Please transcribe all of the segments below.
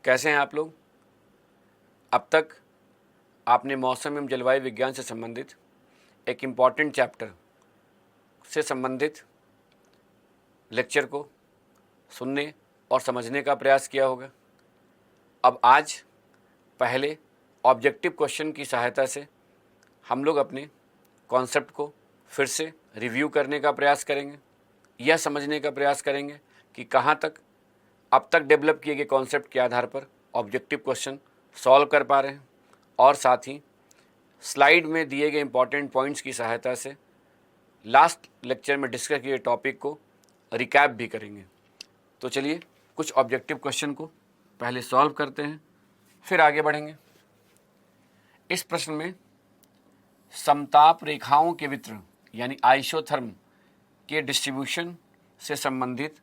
कैसे हैं आप लोग। अब तक आपने मौसम एवं जलवायु विज्ञान से संबंधित एक इम्पॉर्टेंट चैप्टर से संबंधित लेक्चर को सुनने और समझने का प्रयास किया होगा। अब आज पहले ऑब्जेक्टिव क्वेश्चन की सहायता से हम लोग अपने कॉन्सेप्ट को फिर से रिव्यू करने का प्रयास करेंगे, यह समझने का प्रयास करेंगे कि कहाँ तक अब तक डेवलप किए गए कॉन्सेप्ट के आधार पर ऑब्जेक्टिव क्वेश्चन सॉल्व कर पा रहे हैं, और साथ ही स्लाइड में दिए गए इंपॉर्टेंट पॉइंट्स की सहायता से लास्ट लेक्चर में डिस्कस किए टॉपिक को रिकैप भी करेंगे। तो चलिए कुछ ऑब्जेक्टिव क्वेश्चन को पहले सॉल्व करते हैं, फिर आगे बढ़ेंगे। इस प्रश्न में समताप रेखाओं के वितरण यानी आइसोथर्म के डिस्ट्रीब्यूशन से संबंधित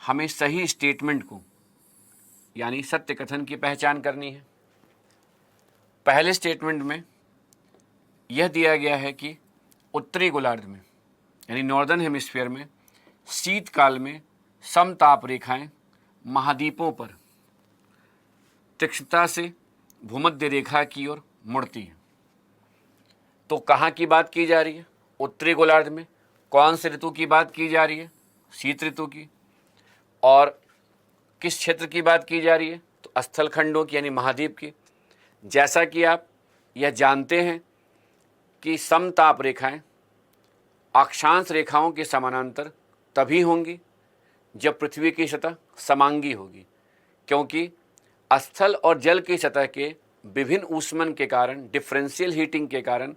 हमें सही स्टेटमेंट को यानी सत्य कथन की पहचान करनी है। पहले स्टेटमेंट में यह दिया गया है कि उत्तरी गोलार्ध में यानी नॉर्दर्न हेमिस्फीयर में शीतकाल में समताप रेखाएं महाद्वीपों पर तीक्ष्णता से भूमध्य रेखा की ओर मुड़ती हैं। तो कहाँ की बात की जा रही है? उत्तरी गोलार्ध में। कौन से ऋतु की बात की जा रही है? शीत ऋतु की। और किस क्षेत्र की बात की जा रही है? तो स्थल खंडों की यानी महाद्वीप की। जैसा कि आप यह जानते हैं कि समताप रेखाएं अक्षांश रेखाओं के समानांतर तभी होंगी जब पृथ्वी की सतह समांगी होगी, क्योंकि स्थल और जल की सतह के विभिन्न ऊष्मन के कारण, डिफरेंशियल हीटिंग के कारण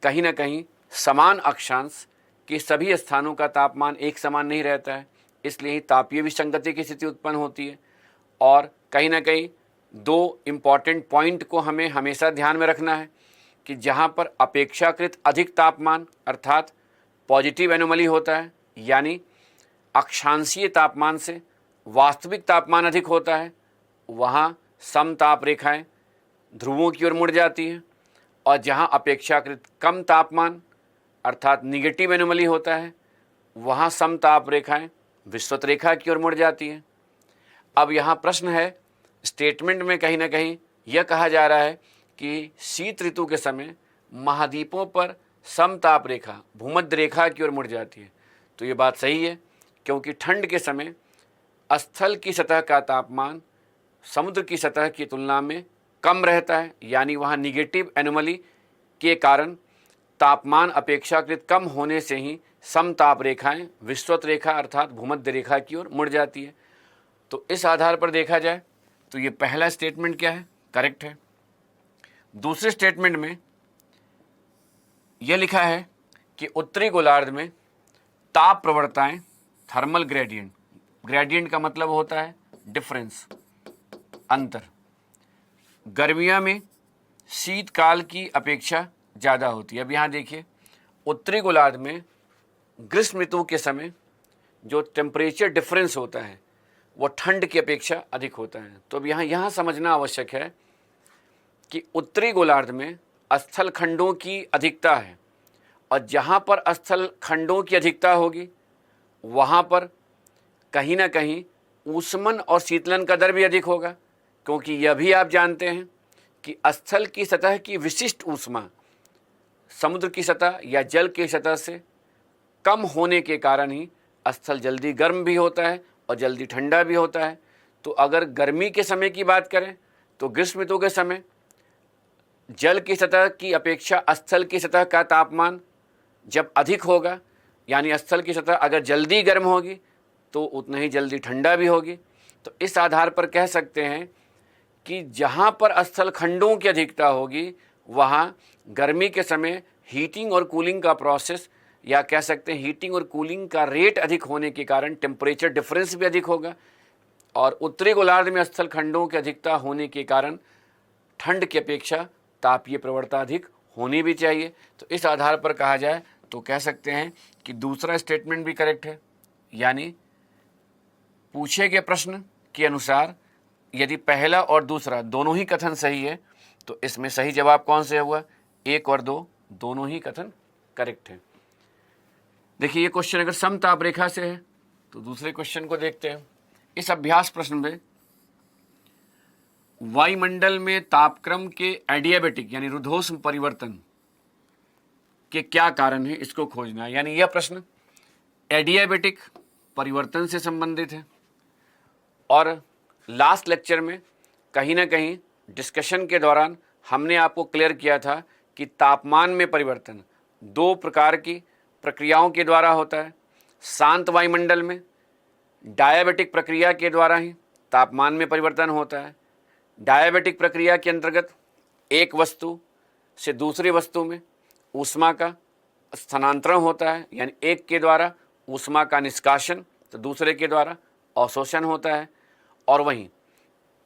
कहीं ना कहीं समान अक्षांश के सभी स्थानों का तापमान एक समान नहीं रहता है। इसलिए ही तापीय विसंगति की स्थिति उत्पन्न होती है। और कहीं ना कहीं दो इम्पॉर्टेंट पॉइंट को हमें हमेशा ध्यान में रखना है कि जहाँ पर अपेक्षाकृत अधिक तापमान अर्थात पॉजिटिव एनोमली होता है, यानी अक्षांशीय तापमान से वास्तविक तापमान अधिक होता है, वहाँ समताप रेखाएं ध्रुवों की ओर मुड़ जाती हैं। और जहाँ अपेक्षाकृत कम तापमान अर्थात निगेटिव एनोमली होता है, वहाँ समताप रेखाएं विषुवत रेखा की ओर मुड़ जाती हैं। अब यहाँ प्रश्न है, स्टेटमेंट में कहीं ना कहीं यह कहा जा रहा है कि शीत ऋतु के समय महाद्वीपों पर समताप रेखा भूमध्य रेखा की ओर मुड़ जाती है। तो ये बात सही है, क्योंकि ठंड के समय स्थल की सतह का तापमान समुद्र की सतह की तुलना में कम रहता है, यानी वहाँ निगेटिव एनोमली के कारण तापमान अपेक्षाकृत कम होने से ही समताप रेखाएं विषुवत रेखा अर्थात भूमध्य रेखा की ओर मुड़ जाती है। तो इस आधार पर देखा जाए तो ये पहला स्टेटमेंट क्या है? करेक्ट है। दूसरे स्टेटमेंट में यह लिखा है कि उत्तरी गोलार्ध में ताप प्रवणताएं थर्मल ग्रेडियंट, ग्रेडियंट का मतलब होता है डिफरेंस, अंतर, गर्मियों में शीतकाल की अपेक्षा ज़्यादा होती है। अब यहाँ देखिए, उत्तरी गोलार्ध में ग्रीष्म ऋतु के समय जो टेम्परेचर डिफरेंस होता है वो ठंड की अपेक्षा अधिक होता है। तो अब यहाँ समझना आवश्यक है कि उत्तरी गोलार्ध में स्थल खंडों की अधिकता है, और जहाँ पर स्थल खंडों की अधिकता होगी वहाँ पर कहीं ना कहीं ऊष्मन और शीतलन का दर भी अधिक होगा, क्योंकि यह भी आप जानते हैं कि स्थल की सतह की विशिष्ट ऊष्मा समुद्र की सतह या जल की सतह से कम होने के कारण ही स्थल जल्दी गर्म भी होता है और जल्दी ठंडा भी होता है। तो अगर गर्मी के समय की बात करें तो ग्रीष्म ऋतु के समय जल की सतह की अपेक्षा स्थल की सतह का तापमान जब अधिक होगा, यानी स्थल की सतह अगर जल्दी गर्म होगी तो उतना ही जल्दी ठंडा भी होगी। तो इस आधार पर कह सकते हैं कि जहाँ पर स्थल खंडों की अधिकता होगी वहाँ गर्मी के समय हीटिंग और कूलिंग का प्रोसेस, या कह सकते हैं हीटिंग और कूलिंग का रेट अधिक होने के कारण टेम्परेचर डिफरेंस भी अधिक होगा। और उत्तरी गोलार्ध में स्थल खंडों की अधिकता होने के कारण ठंड की अपेक्षा तापीय प्रवणता अधिक होनी भी चाहिए। तो इस आधार पर कहा जाए तो कह सकते हैं कि दूसरा स्टेटमेंट भी करेक्ट है, यानी पूछे गए प्रश्न के अनुसार यदि पहला और दूसरा दोनों ही कथन सही है तो इसमें सही जवाब कौन से हुआ? 1 और 2 दोनों ही कथन करेक्ट है। देखिए, ये क्वेश्चन अगर समताप रेखा से है तो दूसरे क्वेश्चन को देखते हैं। इस अभ्यास प्रश्न में वायुमंडल में तापक्रम के एडियाबेटिक यानी रुद्धोष्म परिवर्तन के क्या कारण है, इसको खोजना है। यानी यह प्रश्न एडियाबेटिक परिवर्तन से संबंधित है। और लास्ट लेक्चर में कहीं ना कहीं डिस्कशन के दौरान हमने आपको क्लियर किया था कि तापमान में परिवर्तन दो प्रकार की प्रक्रियाओं के द्वारा होता है। शांत वायुमंडल में डायबिटिक प्रक्रिया के द्वारा ही तापमान में परिवर्तन होता है। डायबिटिक प्रक्रिया के अंतर्गत एक वस्तु से दूसरी वस्तु में ऊष्मा का स्थानांतरण होता है, यानी एक के द्वारा ऊष्मा का निष्कासन तो दूसरे के द्वारा अवशोषण होता है। और वहीं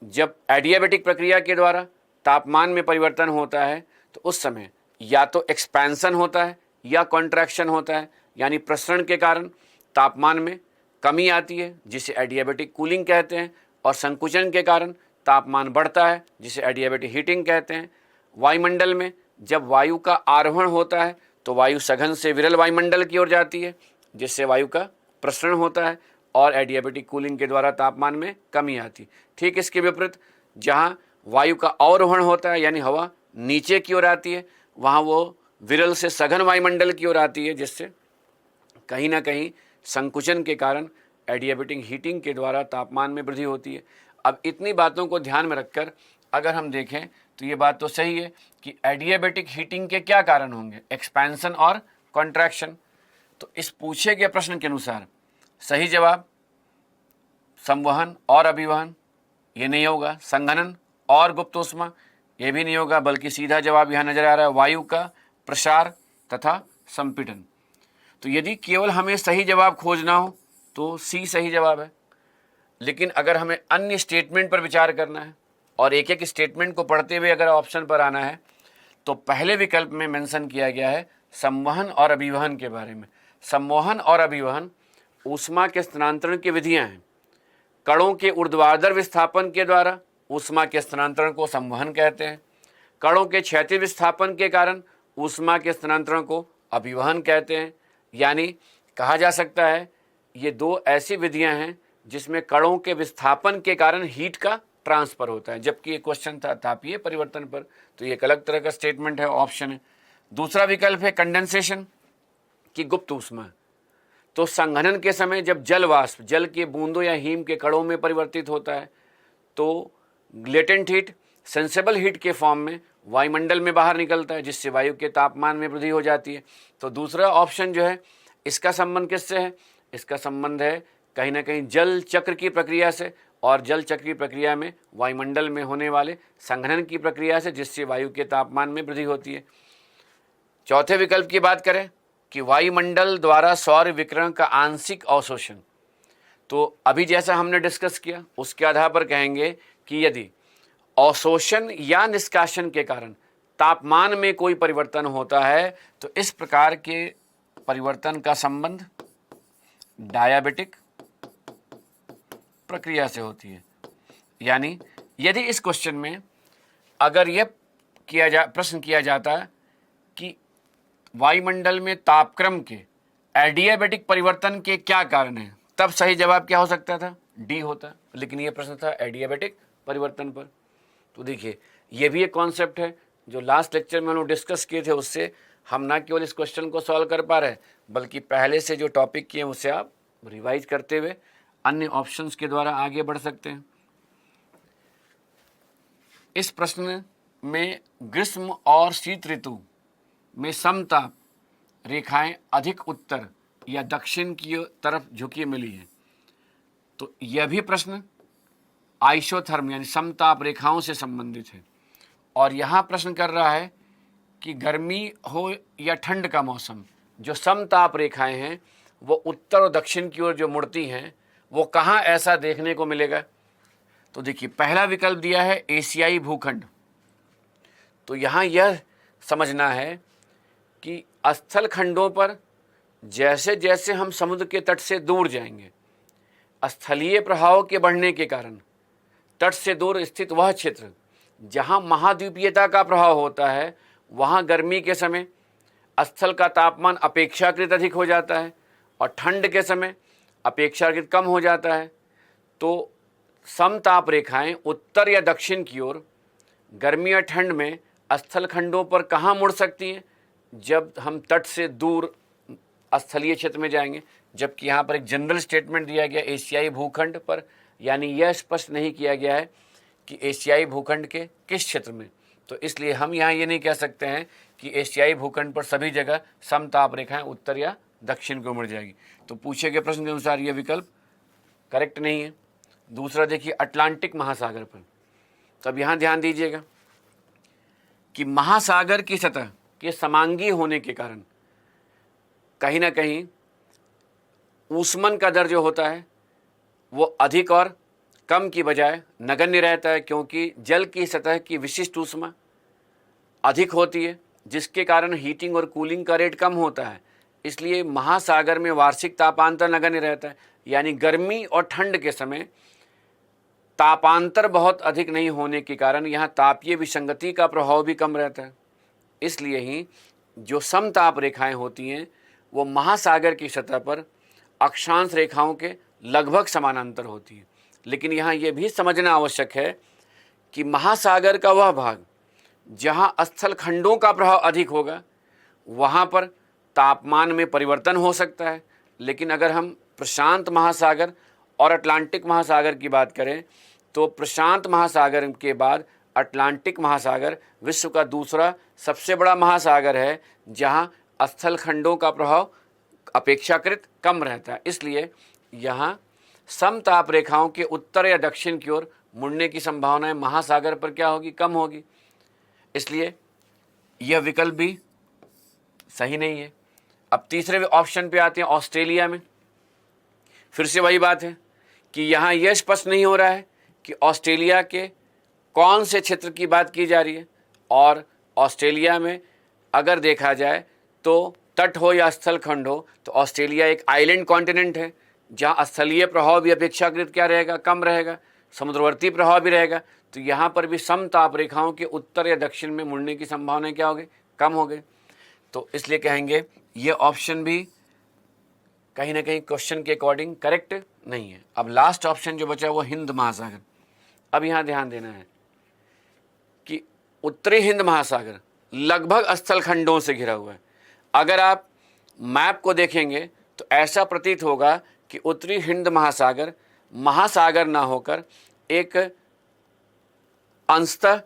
जब एडियाबेटिक प्रक्रिया के द्वारा तापमान में परिवर्तन होता है तो उस समय या तो एक्सपेंशन होता है या कॉन्ट्रैक्शन होता है, यानी प्रसरण के कारण तापमान में कमी आती है जिसे एडियाबेटिक कूलिंग कहते हैं, और संकुचन के कारण तापमान बढ़ता है जिसे एडियाबेटिक हीटिंग कहते हैं। वायुमंडल में जब वायु का आरोहण होता है तो वायु सघन से विरल वायुमंडल की ओर जाती है जिससे वायु का प्रसरण होता है और एडियाबेटिक कूलिंग के द्वारा तापमान में कमी आती है। ठीक इसके विपरीत जहाँ वायु का अवरोहण होता है यानी हवा नीचे की ओर आती है, वहाँ वो विरल से सघन वायुमंडल की ओर आती है जिससे कहीं ना कहीं संकुचन के कारण एडियाबेटिक हीटिंग के द्वारा तापमान में वृद्धि होती है। अब इतनी बातों को ध्यान में रखकर अगर हम देखें तो ये बात तो सही है कि एडियाबेटिक हीटिंग के क्या कारण होंगे, एक्सपेंशन और कॉन्ट्रैक्शन। तो इस पूछे गए प्रश्न के अनुसार सही जवाब संवहन और अभिवहन ये नहीं होगा, संघनन और गुप्त ऊष्मा ये भी नहीं होगा, बल्कि सीधा जवाब यहाँ नजर आ रहा है वायु का प्रसार तथा संपीड़न। तो यदि केवल हमें सही जवाब खोजना हो तो सी सही जवाब है, लेकिन अगर हमें अन्य स्टेटमेंट पर विचार करना है और एक एक स्टेटमेंट को पढ़ते हुए अगर ऑप्शन पर आना है तो पहले विकल्प में मेंशन किया गया है संवहन और अभिवहन के बारे में। संवहन और अभिवहन ऊष्मा के स्थानांतरण की विधियां हैं। कणों के ऊर्ध्वाधर विस्थापन के द्वारा ऊष्मा के स्थानांतरण को संवहन कहते हैं। कणों के क्षैतिज विस्थापन के कारण ऊष्मा के स्थानांतरण को अभिवहन कहते हैं। यानी कहा जा सकता है ये दो ऐसी विधियां हैं जिसमें कणों के विस्थापन के कारण हीट का ट्रांसफर होता है, जबकि ये क्वेश्चन था तापीय परिवर्तन पर, तो ये एक अलग तरह का स्टेटमेंट है, ऑप्शन है। दूसरा विकल्प है कंडेंसेशन की गुप्त ऊष्मा। तो संघनन के समय जब जल वाष्प जल के बूंदों या हिम के कणों में परिवर्तित होता है तो लेटेंट हीट सेंसेबल हीट के फॉर्म में वायुमंडल में बाहर निकलता है जिससे वायु के तापमान में वृद्धि हो जाती है। तो दूसरा ऑप्शन जो है इसका संबंध किससे है, इसका संबंध है कहीं ना कहीं जल चक्र की प्रक्रिया से, और जल चक्र की प्रक्रिया में वायुमंडल में होने वाले संघनन की प्रक्रिया से जिससे वायु के तापमान में वृद्धि होती है। चौथे विकल्प की बात करें कि वायुमंडल द्वारा सौर विकिरण का आंशिक अवशोषण, तो अभी जैसा हमने डिस्कस किया उसके आधार पर कहेंगे कि यदि अवशोषण या निष्कासन के कारण तापमान में कोई परिवर्तन होता है तो इस प्रकार के परिवर्तन का संबंध डायबिटिक प्रक्रिया से होती है। यानी यदि इस क्वेश्चन में अगर यह प्रश्न किया जाता है कि वायुमंडल में तापक्रम के एडियाबेटिक परिवर्तन के क्या कारण हैं, तब सही जवाब क्या हो सकता था, डी होता, लेकिन यह प्रश्न था एडियाबेटिक परिवर्तन पर। तो देखिए ये भी एक कॉन्सेप्ट है जो लास्ट लेक्चर में हम लोग डिस्कस किए थे, उससे हम ना केवल इस क्वेश्चन को सॉल्व कर पा रहे बल्कि पहले से जो टॉपिक किए उसे आप रिवाइज करते हुए अन्य ऑप्शंस के द्वारा आगे बढ़ सकते हैं। इस प्रश्न में ग्रीष्म और शीत ऋतु में समताप रेखाएं अधिक उत्तर या दक्षिण की तरफ झुकी मिली है। तो यह भी प्रश्न आइसोथर्म यानी समताप रेखाओं से संबंधित है, और यहाँ प्रश्न कर रहा है कि गर्मी हो या ठंड का मौसम, जो समताप रेखाएं हैं वो उत्तर और दक्षिण की ओर जो मुड़ती हैं वो कहाँ ऐसा देखने को मिलेगा। तो देखिए पहला विकल्प दिया है एशियाई भूखंड। तो यहाँ यह समझना है कि स्थल खंडों पर जैसे जैसे हम समुद्र के तट से दूर जाएंगे, स्थलीय प्रभाव के बढ़ने के कारण तट से दूर स्थित वह क्षेत्र जहाँ महाद्वीपीयता का प्रभाव होता है वहाँ गर्मी के समय स्थल का तापमान अपेक्षाकृत अधिक हो जाता है और ठंड के समय अपेक्षाकृत कम हो जाता है। तो समताप रेखाएं उत्तर या दक्षिण की ओर गर्मी या ठंड में स्थल खंडों पर कहाँ मुड़ सकती हैं? जब हम तट से दूर स्थलीय क्षेत्र में जाएंगे। जबकि यहाँ पर एक जनरल स्टेटमेंट दिया गया एशियाई भूखंड पर, यानी यह स्पष्ट नहीं किया गया है कि एशियाई भूखंड के किस क्षेत्र में। तो इसलिए हम यहाँ ये नहीं कह सकते हैं कि एशियाई भूखंड पर सभी जगह समताप रेखाएं उत्तर या दक्षिण को मुड़ जाएगी। तो पूछे गए प्रश्न के अनुसार यह विकल्प करेक्ट नहीं है। दूसरा देखिए अटलांटिक महासागर पर। तो अब यहाँ ध्यान दीजिएगा कि महासागर की सतह के समांगी होने के कारण कहीं ना कहीं ऊष्मन का दर जो होता है वो अधिक और कम की बजाय नगण्य रहता है, क्योंकि जल की सतह की विशिष्ट ऊष्मा अधिक होती है, जिसके कारण हीटिंग और कूलिंग का रेट कम होता है। इसलिए महासागर में वार्षिक तापांतर नगण्य रहता है, यानी गर्मी और ठंड के समय तापांतर बहुत अधिक नहीं होने के कारण यहाँ तापीय विसंगति का प्रभाव भी कम रहता है। इसलिए ही जो समताप रेखाएं होती हैं वो महासागर की सतह पर अक्षांश रेखाओं के लगभग समानांतर होती है। लेकिन यहाँ ये भी समझना आवश्यक है कि महासागर का वह भाग जहाँ स्थल खंडों का प्रभाव अधिक होगा वहाँ पर तापमान में परिवर्तन हो सकता है। लेकिन अगर हम प्रशांत महासागर और अटलांटिक महासागर की बात करें तो प्रशांत महासागर के बाद अटलांटिक महासागर विश्व का दूसरा सबसे बड़ा महासागर है, जहाँ स्थल खंडों का प्रभाव अपेक्षाकृत कम रहता है। इसलिए यहाँ समताप रेखाओं के उत्तर या दक्षिण की ओर मुड़ने की संभावनाएं महासागर पर क्या होगी? कम होगी। इसलिए यह विकल्प भी सही नहीं है। अब तीसरे ऑप्शन पे आते हैं, ऑस्ट्रेलिया में। फिर से वही बात है कि यहाँ यह स्पष्ट नहीं हो रहा है कि ऑस्ट्रेलिया के कौन से क्षेत्र की बात की जा रही है। और ऑस्ट्रेलिया में अगर देखा जाए तो तट हो या स्थल खंड हो तो ऑस्ट्रेलिया एक आइलैंड कॉन्टिनेंट है, जहाँ स्थलीय प्रभाव भी अपेक्षाकृत क्या रहेगा? कम रहेगा, समुद्रवर्ती प्रभाव भी रहेगा। तो यहाँ पर भी समताप रेखाओं के उत्तर या दक्षिण में मुड़ने की संभावना क्या हो गई? कम हो गई। तो इसलिए कहेंगे ये ऑप्शन भी कहीं ना कहीं क्वेश्चन के अकॉर्डिंग करेक्ट नहीं है। अब लास्ट ऑप्शन जो बचा वो हिंद महासागर। अब यहाँ ध्यान देना है कि उत्तरी हिंद महासागर लगभग स्थल खंडों से घिरा हुआ है। अगर आप मैप को देखेंगे तो ऐसा प्रतीत होगा कि उत्तरी हिंद महासागर महासागर ना होकर एक अंशतः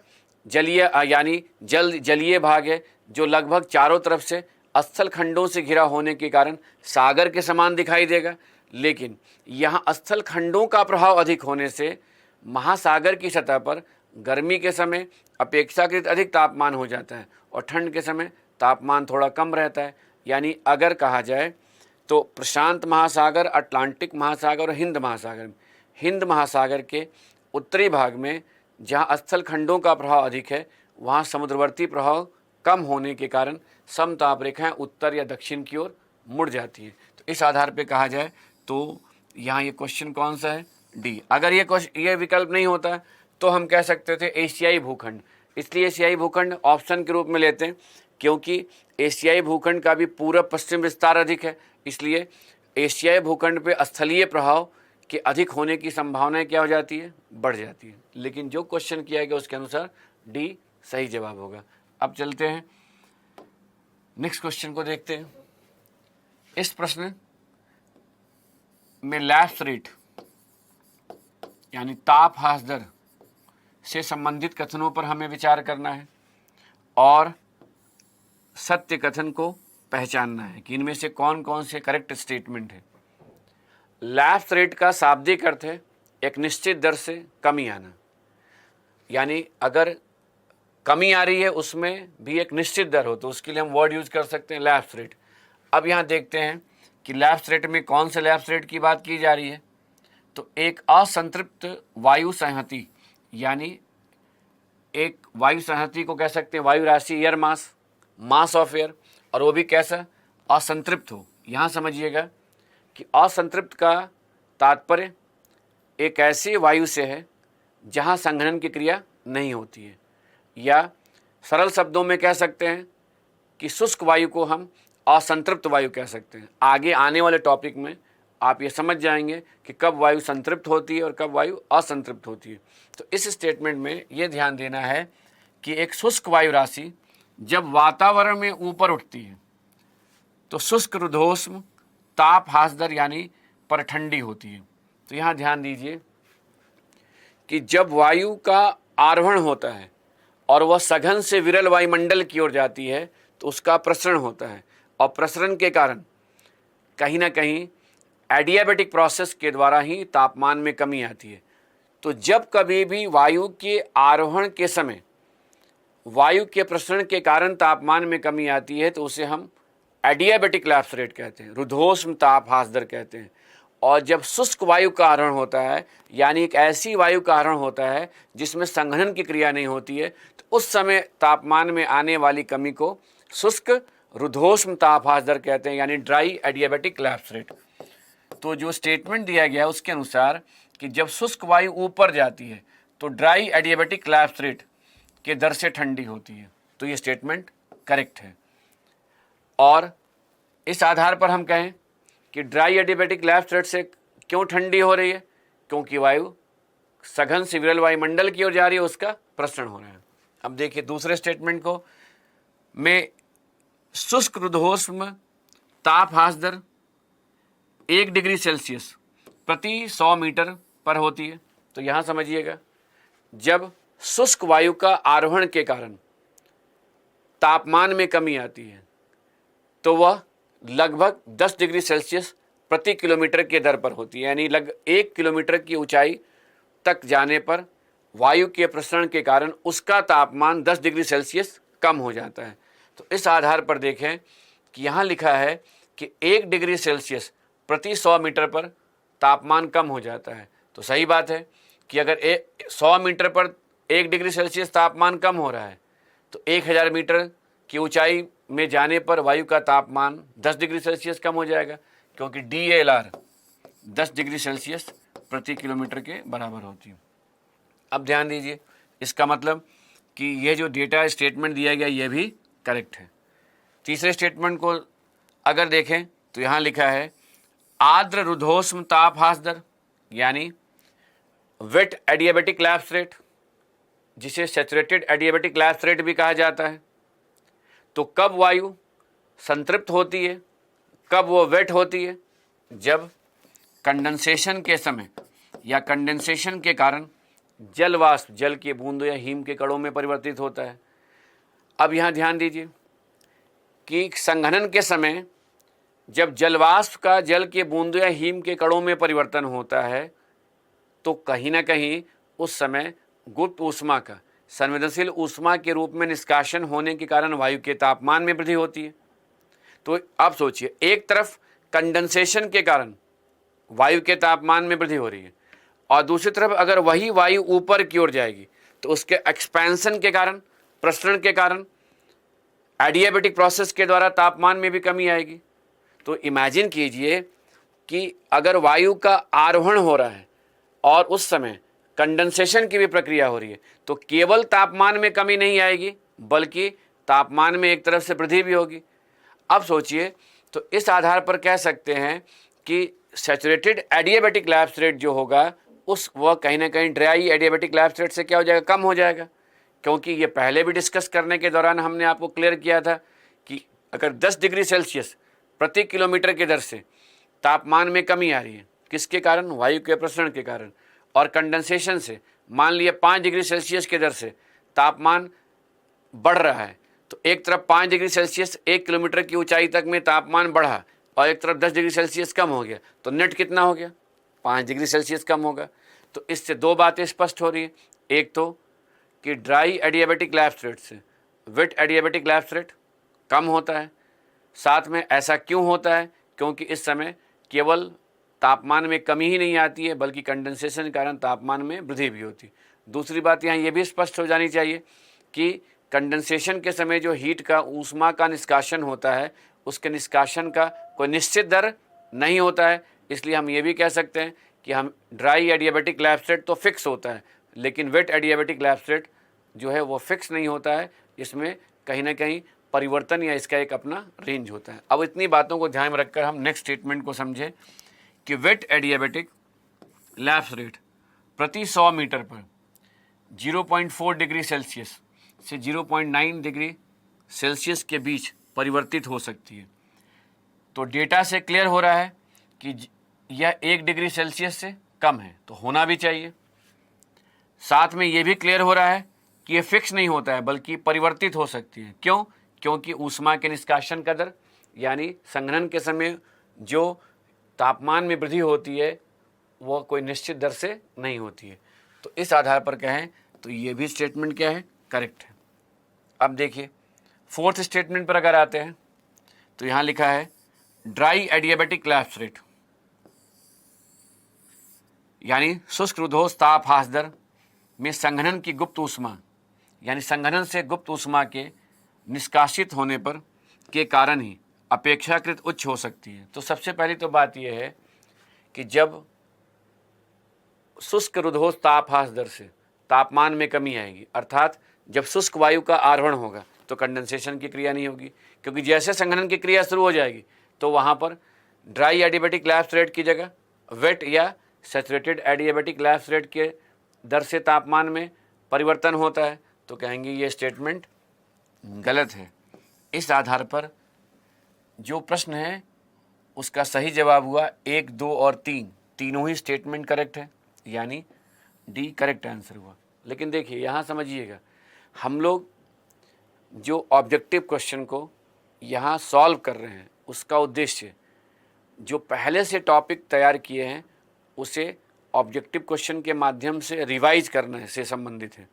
जलीय यानी जलीय भाग है, जो लगभग चारों तरफ से स्थल खंडों से घिरा होने के कारण सागर के समान दिखाई देगा। लेकिन यहाँ स्थल खंडों का प्रभाव अधिक होने से महासागर की सतह पर गर्मी के समय अपेक्षाकृत अधिक तापमान हो जाता है और ठंड के समय तापमान थोड़ा कम रहता है। यानी अगर कहा जाए तो प्रशांत महासागर, अटलांटिक महासागर और हिंद महासागर के उत्तरी भाग में जहाँ स्थल खंडों का प्रभाव अधिक है वहाँ समुद्रवर्ती प्रभाव कम होने के कारण समताप रेखाएं उत्तर या दक्षिण की ओर मुड़ जाती हैं। तो इस आधार पे कहा जाए तो यहाँ ये क्वेश्चन कौन सा है? डी। अगर ये विकल्प नहीं होता तो हम कह सकते थे एशियाई भूखंड। इसलिए एशियाई भूखंड ऑप्शन के रूप में लेते हैं क्योंकि एशियाई भूखंड का भी पूर्व पश्चिम विस्तार अधिक है। इसलिए एशियाई भूखंड पे स्थलीय प्रभाव के अधिक होने की संभावना क्या हो जाती है? बढ़ जाती है। लेकिन जो क्वेश्चन किया गया उसके अनुसार डी सही जवाब होगा। अब चलते हैं नेक्स्ट क्वेश्चन को देखते हैं। इस प्रश्न में लैप्स रेट यानी ताप ह्रास दर से संबंधित कथनों पर हमें विचार करना है और सत्य कथन को पहचानना है कि इनमें से कौन कौन से करेक्ट स्टेटमेंट है। लैप्स रेट का शाब्दिक अर्थ है एक निश्चित दर से कमी आना, यानी अगर कमी आ रही है उसमें भी एक निश्चित दर हो तो उसके लिए हम वर्ड यूज कर सकते हैं लैप्स रेट। अब यहाँ देखते हैं कि लैप्स रेट में कौन से लैप्स रेट की बात की जा रही है। तो एक असंतृप्त वायु संहति, यानी एक वायु संहति को कह सकते हैं वायु राशि, एयर मास ऑफ एयर, और वो भी कैसा? असंतृप्त हो। यहाँ समझिएगा कि असंतृप्त का तात्पर्य एक ऐसी वायु से है जहाँ संघनन की क्रिया नहीं होती है, या सरल शब्दों में कह सकते हैं कि शुष्क वायु को हम असंतृप्त वायु कह सकते हैं। आगे आने वाले टॉपिक में आप ये समझ जाएंगे कि कब वायु संतृप्त होती है और कब वायु असंतृप्त होती है। तो इस स्टेटमेंट में ये ध्यान देना है कि एक शुष्क वायु राशि जब वातावरण में ऊपर उठती है तो शुष्क रुद्धोष्म ताप हास दर यानी पर ठंडी होती है। तो यहाँ ध्यान दीजिए कि जब वायु का आरोहण होता है और वह सघन से विरल वायुमंडल की ओर जाती है तो उसका प्रसरण होता है, और प्रसरण के कारण कहीं ना कहीं एडियाबेटिक प्रोसेस के द्वारा ही तापमान में कमी आती है। तो जब कभी भी वायु के आरोहण के समय वायु के प्रसरण के कारण तापमान में कमी आती है तो उसे हम एडियाबेटिक लैप्स रेट कहते हैं, रुद्धोष्म ताप हास दर कहते हैं। और जब शुष्क वायु का आरोहण होता है, यानी एक ऐसी वायु का आरोहण होता है जिसमें संघनन की क्रिया नहीं होती है, तो उस समय तापमान में आने वाली कमी को शुष्क रुद्धोष्म ताप हास दर कहते हैं, यानी ड्राई एडियाबेटिक लैप्स रेट। तो जो स्टेटमेंट दिया गया है उसके अनुसार कि जब शुष्क वायु ऊपर जाती है तो ड्राई एडियाबेटिक लैप्स रेट के दर से ठंडी होती है। तो ये स्टेटमेंट करेक्ट है। और इस आधार पर हम कहें कि ड्राई एडियाबेटिक लैप्स रेट से क्यों ठंडी हो रही है, क्योंकि वायु सघन से विरल वायुमंडल की ओर जा रही है, उसका प्रसरण हो रहा है। अब देखिए दूसरे स्टेटमेंट को में शुष्क रुद्धोष्म ताप हास दर 1 डिग्री सेल्सियस प्रति 100 मीटर पर होती है। तो यहाँ समझिएगा, जब शुष्क वायु का आरोहण के कारण तापमान में कमी आती है तो वह लगभग 10 डिग्री सेल्सियस प्रति किलोमीटर के दर पर होती है, यानी लगभग 1 किलोमीटर की ऊंचाई तक जाने पर वायु के प्रसरण के कारण उसका तापमान 10 डिग्री सेल्सियस कम हो जाता है। तो इस आधार पर देखें कि यहाँ लिखा है कि 1 डिग्री सेल्सियस प्रति 100 मीटर पर तापमान कम हो जाता है। तो सही बात है कि अगर 100 मीटर पर 1 डिग्री सेल्सियस तापमान कम हो रहा है तो 1000 मीटर की ऊंचाई में जाने पर वायु का तापमान 10 डिग्री सेल्सियस कम हो जाएगा, क्योंकि DALR 10 डिग्री सेल्सियस प्रति किलोमीटर के बराबर होती है। अब ध्यान दीजिए, इसका मतलब कि ये जो डेटा स्टेटमेंट दिया गया ये भी करेक्ट है। तीसरे स्टेटमेंट को अगर देखें तो यहाँ लिखा है आर्द्र रुद्धोष्म ताप हास दर यानी वेट एडियाबेटिक लैप्स रेट, जिसे सैचुरेटेड एडियाबेटिक लैप्स रेट भी कहा जाता है। तो कब वायु संतृप्त होती है, कब वो वेट होती है? जब कंडेंसेशन के समय या कंडेंसेशन के कारण जल वाष्प जल की बूंदों या हिम के कणों में परिवर्तित होता है। अब यहाँ ध्यान दीजिए कि संघनन के समय जब जलवाष्प का जल के बूंदों या हिम के कणों में परिवर्तन होता है तो कहीं ना कहीं उस समय गुप्त ऊष्मा का संवेदनशील ऊष्मा के रूप में निष्कासन होने के कारण वायु के तापमान में वृद्धि होती है। तो आप सोचिए, एक तरफ कंडेंसेशन के कारण वायु के तापमान में वृद्धि हो रही है और दूसरी तरफ अगर वही वायु ऊपर की ओर जाएगी तो उसके एक्सपेंशन के कारण, प्रसरण के कारण एडियाबेटिक प्रोसेस के द्वारा तापमान में भी कमी आएगी। तो इमेजिन कीजिए कि अगर वायु का आरोहण हो रहा है और उस समय कंडेंसेशन की भी प्रक्रिया हो रही है तो केवल तापमान में कमी नहीं आएगी बल्कि तापमान में एक तरफ से वृद्धि भी होगी। अब सोचिए, तो इस आधार पर कह सकते हैं कि सैचुरेटेड एडियाबेटिक लैप्स रेट जो होगा वह कहीं ना कहीं ड्राई एडियाबेटिक लैप्स रेट से क्या हो जाएगा, कम हो जाएगा। क्योंकि ये पहले भी डिस्कस करने के दौरान हमने आपको क्लियर किया था कि अगर 10 डिग्री सेल्सियस प्रति किलोमीटर की दर से तापमान में कमी आ रही है, किसके कारण? वायु के प्रसरण के कारण। और कंडेंसेशन से मान लिया 5 डिग्री सेल्सियस की दर से तापमान बढ़ रहा है, तो एक तरफ 5 डिग्री सेल्सियस 1 किलोमीटर की ऊंचाई तक में तापमान बढ़ा और एक तरफ 10 डिग्री सेल्सियस कम हो गया, तो नेट कितना हो गया? 5 डिग्री सेल्सियस कम होगा। तो इससे दो बातें स्पष्ट हो रही है, एक तो कि ड्राई एडियाबेटिक लैप्स रेट से वेट एडियाबेटिक लैप्स रेट कम होता है। साथ में ऐसा क्यों होता है? क्योंकि इस समय केवल तापमान में कमी ही नहीं आती है बल्कि कंडेंसेशन के कारण तापमान में वृद्धि भी होती है। दूसरी बात यहाँ ये भी स्पष्ट हो जानी चाहिए कि कंडेंसेशन के समय जो हीट का ऊष्मा का निष्कासन होता है उसके निष्कासन का कोई निश्चित दर नहीं होता है। इसलिए हम ये भी कह सकते हैं कि हम ड्राई एडियाबेटिक लैप्स रेट तो फिक्स होता है लेकिन वेट एडियाबेटिक लैप्स रेट जो है वो फिक्स नहीं होता है, इसमें कहीं ना कहीं परिवर्तन या इसका एक अपना रेंज होता है। अब इतनी बातों को ध्यान में रखकर हम नेक्स्ट स्टेटमेंट को समझें कि वेट एडियाबेटिक लैप्स रेट प्रति 100 मीटर पर 0.4 डिग्री सेल्सियस से 0.9 डिग्री सेल्सियस के बीच परिवर्तित हो सकती है। तो डेटा से क्लियर हो रहा है कि यह 1 डिग्री सेल्सियस से कम है, तो होना भी चाहिए। साथ में ये भी क्लियर हो रहा है कि ये फिक्स नहीं होता है बल्कि परिवर्तित हो सकती है। क्यों? क्योंकि ऊष्मा के निष्कासन का दर यानी संघनन के समय जो तापमान में वृद्धि होती है वो कोई निश्चित दर से नहीं होती है। तो इस आधार पर कहें तो ये भी स्टेटमेंट क्या है, करेक्ट है। अब देखिए फोर्थ स्टेटमेंट पर अगर आते हैं तो यहाँ लिखा है ड्राई एडियाबेटिक लैप्स रेट यानी शुष्क रुद्धोष ताप ह्रास दर में संघनन की गुप्त ऊष्मा यानी संघनन से गुप्त ऊष्मा के निष्कासित होने पर के कारण ही अपेक्षाकृत उच्च हो सकती है। तो सबसे पहली तो बात यह है कि जब शुष्क रुद्धोष ताप ह्रास दर से तापमान में कमी आएगी, अर्थात जब शुष्क वायु का आरोहण होगा तो कंडेंसेशन की क्रिया नहीं होगी, क्योंकि जैसे संघनन की क्रिया शुरू हो जाएगी तो वहाँ पर ड्राई एडियाबेटिक लैप्स रेट की जगह वेट या सैचुरेटेड एडियाबेटिक लैप्स रेट के दर से तापमान में परिवर्तन होता है। तो कहेंगे ये स्टेटमेंट गलत है। इस आधार पर जो प्रश्न है उसका सही जवाब हुआ 1, 2 और 3, तीनों ही स्टेटमेंट करेक्ट है, यानी डी करेक्ट आंसर हुआ। लेकिन देखिए यहाँ समझिएगा, हम लोग जो ऑब्जेक्टिव क्वेश्चन को यहाँ सॉल्व कर रहे हैं उसका उद्देश्य जो पहले से टॉपिक तैयार किए हैं उसे ऑब्जेक्टिव क्वेश्चन के माध्यम से रिवाइज करने से संबंधित है।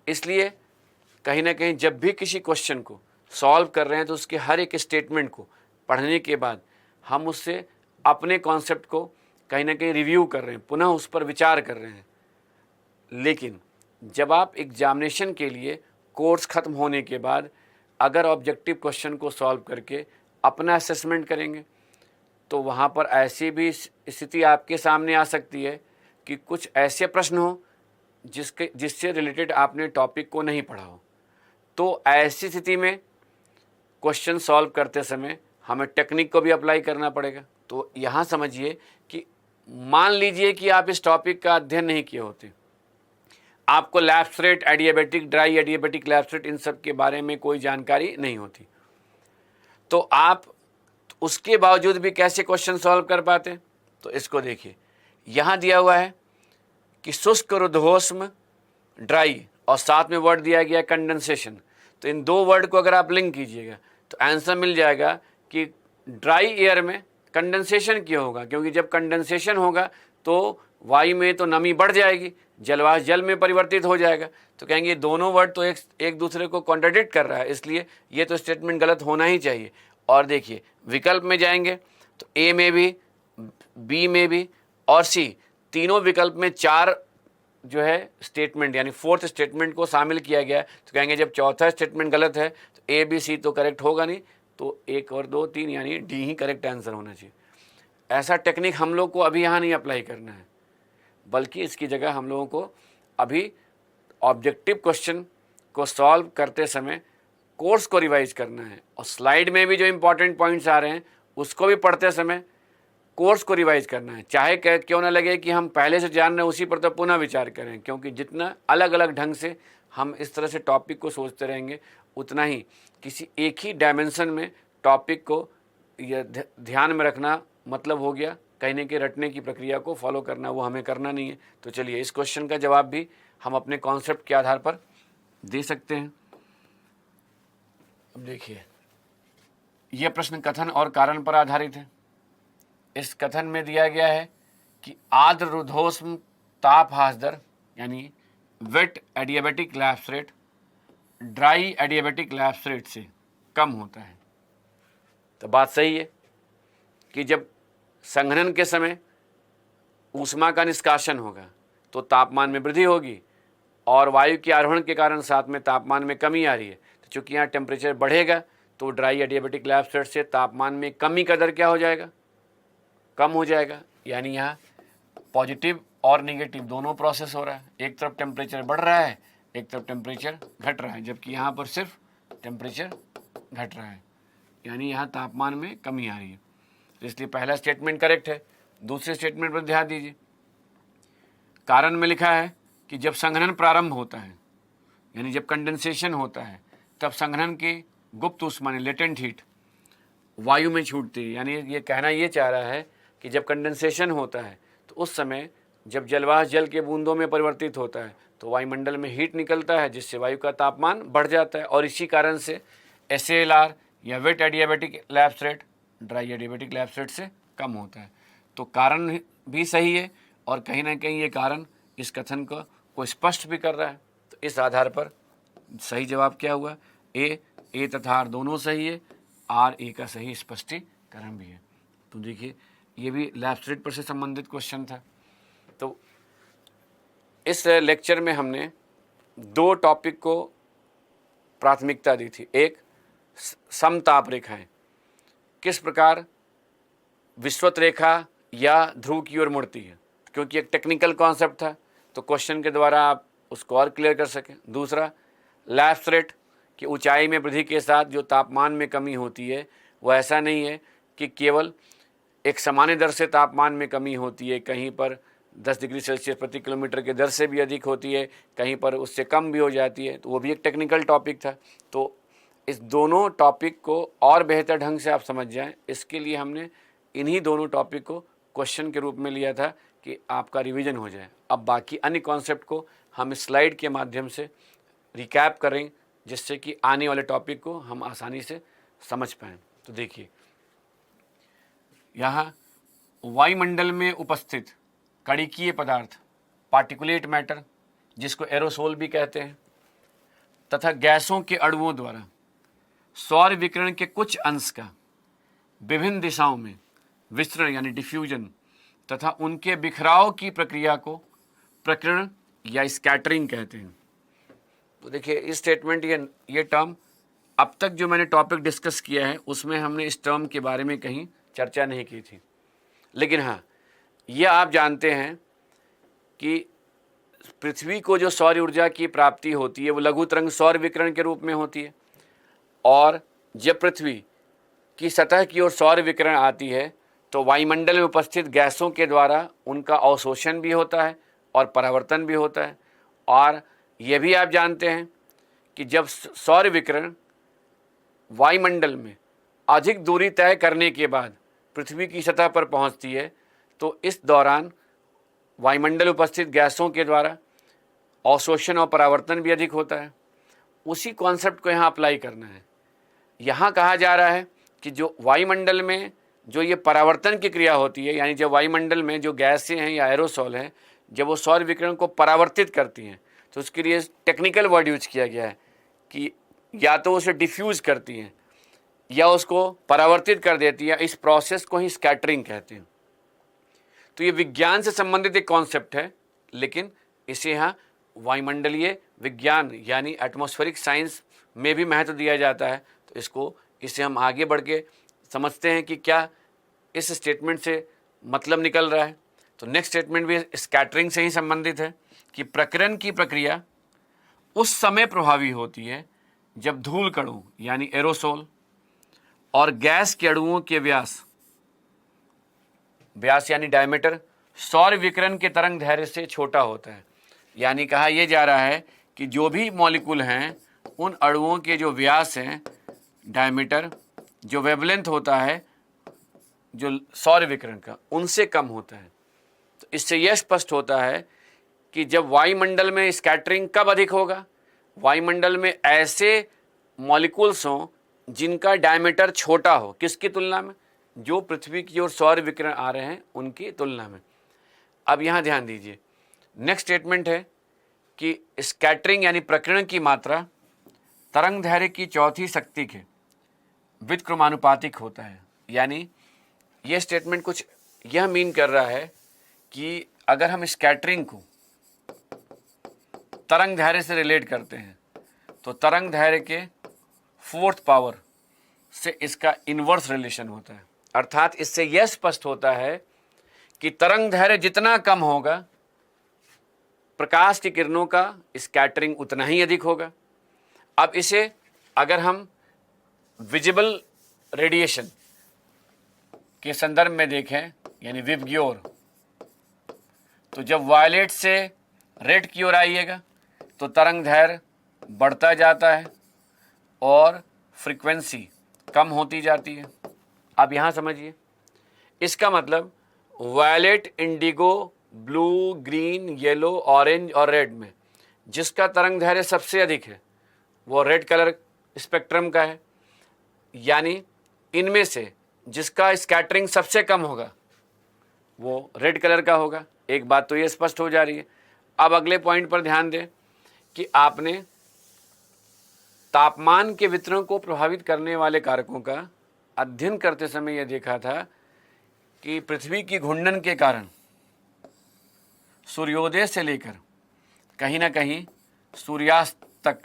इसलिए कहीं ना कहीं जब भी किसी क्वेश्चन को सॉल्व कर रहे हैं तो उसके हर एक स्टेटमेंट को पढ़ने के बाद हम उससे अपने कॉन्सेप्ट को कहीं ना कहीं रिव्यू कर रहे हैं, पुनः उस पर विचार कर रहे हैं। लेकिन जब आप एग्जामिनेशन के लिए कोर्स ख़त्म होने के बाद अगर ऑब्जेक्टिव क्वेश्चन को सॉल्व करके अपना असेसमेंट करेंगे तो वहाँ पर ऐसी भी स्थिति आपके सामने आ सकती है कि कुछ ऐसे प्रश्न हो जिससे रिलेटेड आपने टॉपिक को नहीं पढ़ा हो। तो ऐसी स्थिति में क्वेश्चन सॉल्व करते समय हमें टेक्निक को भी अप्लाई करना पड़ेगा। तो यहाँ समझिए कि मान लीजिए कि आप इस टॉपिक का अध्ययन नहीं किए होते, आपको lapse rate, adiabatic, dry adiabatic lapse rate in सब के बारे में कोई जानकारी नहीं होती, तो आप उसके बावजूद भी कैसे क्वेश्चन सॉल्व कर पाते? तो इसको देखिए, यहाँ दिया हुआ है कि शुष्क रुद्धोष्म ड्राई और साथ में वर्ड दिया गया कंडेंसेशन। तो इन दो वर्ड को अगर आप लिंक कीजिएगा तो आंसर मिल जाएगा कि ड्राई एयर में कंडेंसेशन क्यों होगा, क्योंकि जब कंडेंसेशन होगा तो वायु में तो नमी बढ़ जाएगी, जलवाष्प जल में परिवर्तित हो जाएगा। तो कहेंगे दोनों वर्ड तो एक दूसरे को कॉन्ट्राडिक्ट कर रहा है, इसलिए ये तो स्टेटमेंट गलत होना ही चाहिए। और देखिए विकल्प में जाएंगे तो ए में भी, बी में भी और सी, तीनों विकल्प में 4 जो है स्टेटमेंट यानी फोर्थ स्टेटमेंट को शामिल किया गया है। तो कहेंगे जब चौथा स्टेटमेंट गलत है तो ए, बी, सी तो करेक्ट होगा नहीं, तो 1 और 2, 3 यानी डी ही करेक्ट आंसर होना चाहिए। ऐसा टेक्निक हम लोग को अभी यहाँ नहीं अप्लाई करना है, बल्कि इसकी जगह हम लोगों को अभी ऑब्जेक्टिव क्वेश्चन को सॉल्व करते समय कोर्स को रिवाइज करना है, और स्लाइड में भी जो इंपॉर्टेंट पॉइंट्स आ रहे हैं उसको भी पढ़ते समय कोर्स को रिवाइज करना है। चाहे क्यों ना लगे कि हम पहले से जान रहे हैं, उसी पर तो पुनः विचार करें, क्योंकि जितना अलग अलग ढंग से हम इस तरह से टॉपिक को सोचते रहेंगे उतना ही किसी एक ही डायमेंशन में टॉपिक को ध्यान में रखना मतलब हो गया कहने के रटने की प्रक्रिया को फॉलो करना, वो हमें करना नहीं है। तो चलिए इस क्वेश्चन का जवाब भी हम अपने कॉन्सेप्ट के आधार पर दे सकते हैं। अब देखिए, यह प्रश्न कथन और कारण पर आधारित है। इस कथन में दिया गया है कि आर्द्र रुद्धोष्म ताप ह्रास दर यानी wet adiabatic lapse rate dry adiabatic lapse rate से कम होता है। तो बात सही है कि जब संघनन के समय ऊष्मा का निष्कासन होगा तो तापमान में वृद्धि होगी, और वायु के आरोहण के कारण साथ में तापमान में कमी आ रही है। तो चूंकि यहाँ टेम्परेचर बढ़ेगा तो ड्राई एडियाबेटिक लैप्स रेट से तापमान में कमी का दर क्या हो जाएगा, कम हो जाएगा। यानी यहाँ पॉजिटिव और नेगेटिव दोनों प्रोसेस हो रहा है, एक तरफ टेम्परेचर बढ़ रहा है, एक तरफ टेम्परेचर घट रहा है, जबकि यहाँ पर सिर्फ टेम्परेचर घट रहा है, यानी यहाँ तापमान में कमी आ रही है। इसलिए पहला स्टेटमेंट करेक्ट है। दूसरे स्टेटमेंट पर ध्यान दीजिए, कारण में लिखा है कि जब संघनन प्रारंभ होता है, यानी जब कंडेंसेशन होता है, तब संघनन की गुप्त ऊष्मा यानी लेटेंट हीट वायु में छूटती है। यानी ये कहना ये चाह रहा है कि जब कंडेंसेशन होता है तो उस समय जब जलवाष्प जल के बूंदों में परिवर्तित होता है तो वायुमंडल में हीट निकलता है, जिससे वायु का तापमान बढ़ जाता है, और इसी कारण से SALR या wet adiabatic lapse rate dry adiabatic lapse rate से कम होता है। तो कारण भी सही है और कहीं ना कहीं ये कारण इस कथन को स्पष्ट भी कर रहा है। तो इस आधार पर सही जवाब क्या हुआ? ए तथा आर दोनों सही है, आर ए का सही स्पष्टीकरण भी है। तो देखिए ये भी लैप्स रेट पर से संबंधित क्वेश्चन था। तो इस लेक्चर में हमने दो टॉपिक को प्राथमिकता दी थी। एक, समताप रेखाएं किस प्रकार विषुवत रेखा या ध्रुव की ओर मुड़ती है, क्योंकि एक टेक्निकल कॉन्सेप्ट था तो क्वेश्चन के द्वारा आप उसको और क्लियर कर सकें। दूसरा, लैप्स रेट की ऊंचाई में वृद्धि के साथ जो तापमान में कमी होती है वो ऐसा नहीं है कि केवल एक सामान्य दर से तापमान में कमी होती है, कहीं पर 10 डिग्री सेल्सियस प्रति किलोमीटर के दर से भी अधिक होती है, कहीं पर उससे कम भी हो जाती है। तो वो भी एक टेक्निकल टॉपिक था। तो इस दोनों टॉपिक को और बेहतर ढंग से आप समझ जाएं, इसके लिए हमने इन्हीं दोनों टॉपिक को क्वेश्चन के रूप में लिया था कि आपका रिवीजन हो जाए। अब बाकी अन्य कॉन्सेप्ट को हम स्लाइड के माध्यम से रिकैप करें, जिससे कि आने वाले टॉपिक को हम आसानी से समझ पाएँ। तो देखिए यहाँ वायुमंडल में उपस्थित कणिकीय पदार्थ, पार्टिकुलेट मैटर, जिसको एरोसोल भी कहते हैं, तथा गैसों के अणुओं द्वारा सौर विकिरण के कुछ अंश का विभिन्न दिशाओं में विस्तरण यानी डिफ्यूजन तथा उनके बिखराव की प्रक्रिया को प्रकीर्ण या स्कैटरिंग कहते हैं। तो देखिए इस स्टेटमेंट ये टर्म अब तक जो मैंने टॉपिक डिस्कस किया है उसमें हमने इस टर्म के बारे में कहीं चर्चा नहीं की थी, लेकिन हाँ यह आप जानते हैं कि पृथ्वी को जो सौर ऊर्जा की प्राप्ति होती है वो लघु तरंग सौर विकिरण के रूप में होती है, और जब पृथ्वी की सतह की ओर सौर विकिरण आती है तो वायुमंडल में उपस्थित गैसों के द्वारा उनका अवशोषण भी होता है और परावर्तन भी होता है। और ये भी आप जानते हैं कि जब सौर विकिरण वायुमंडल में अधिक दूरी तय करने के बाद पृथ्वी की सतह पर पहुंचती है तो इस दौरान वायुमंडल उपस्थित गैसों के द्वारा अवशोषण और परावर्तन भी अधिक होता है। उसी कॉन्सेप्ट को यहाँ अप्लाई करना है। यहाँ कहा जा रहा है कि जो वायुमंडल में जो ये परावर्तन की क्रिया होती है, यानी जब वायुमंडल में जो गैसें हैं या एरोसोल हैं, जब वो सौर विकिरण को परावर्तित करती हैं तो उसके लिए टेक्निकल वर्ड यूज किया गया है कि या तो उसे डिफ्यूज़ करती हैं या उसको परावर्तित कर देती है। इस प्रोसेस को ही स्कैटरिंग कहते हैं। तो ये विज्ञान से संबंधित एक कॉन्सेप्ट है, लेकिन इसे यहाँ वायुमंडलीय विज्ञान यानी एटमॉस्फेरिक साइंस में भी महत्व दिया जाता है। तो इसे हम आगे बढ़ के समझते हैं कि क्या इस स्टेटमेंट से मतलब निकल रहा है। तो नेक्स्ट स्टेटमेंट भी स्कैटरिंग से ही संबंधित है कि प्रकीर्ण की प्रक्रिया उस समय प्रभावी होती है जब धूल कणों यानी एरोसोल और गैस के अणुओं के व्यास यानी डायमीटर सौर विकिरण के तरंग दैर्घ्य से छोटा होता है। यानी कहा यह जा रहा है कि जो भी मॉलिक्यूल हैं उन अणुओं के जो व्यास हैं, डायमीटर, जो वेवलेंथ होता है जो सौर विकिरण का, उनसे कम होता है। तो इससे यह स्पष्ट होता है कि जब वायुमंडल में स्कैटरिंग कब अधिक होगा, वायुमंडल में ऐसे मॉलिक्यूल्स हों जिनका डायमीटर छोटा हो, किसकी तुलना में? जो पृथ्वी की ओर सौर विकिरण आ रहे हैं उनकी तुलना में। अब यहाँ ध्यान दीजिए, नेक्स्ट स्टेटमेंट है कि स्कैटरिंग यानी प्रकीर्ण की मात्रा तरंग दैर्घ्य की चौथी शक्ति के व्युत्क्रमानुपातिक होता है। यानी यह स्टेटमेंट कुछ यह मीन कर रहा है कि अगर हम स्कैटरिंग को तरंग दैर्घ्य से रिलेट करते हैं तो तरंग दैर्घ्य के 4th पावर से इसका इन्वर्स रिलेशन होता है। अर्थात इससे यह स्पष्ट होता है कि तरंग दैर्घ्य जितना कम होगा प्रकाश की किरणों का स्कैटरिंग उतना ही अधिक होगा। अब इसे अगर हम विजिबल रेडिएशन के संदर्भ में देखें, यानी विव की ओर। तो जब वायलेट से रेड की ओर आइएगा तो तरंग दैर्घ्य बढ़ता जाता है और फ्रीक्वेंसी कम होती जाती है। अब यहाँ समझिए, इसका मतलब violet, indigo, blue, green, yellow, orange और रेड में जिसका तरंग दैर्घ्य सबसे अधिक है वो रेड कलर स्पेक्ट्रम का है, यानी इनमें से जिसका स्कैटरिंग सबसे कम होगा वो रेड कलर का होगा। एक बात तो ये स्पष्ट हो जा रही है। अब अगले पॉइंट पर ध्यान दें कि आपने तापमान के वितरण को प्रभावित करने वाले कारकों का अध्ययन करते समय यह देखा था कि पृथ्वी की घूर्णन के कारण सूर्योदय से लेकर कहीं ना कहीं सूर्यास्त तक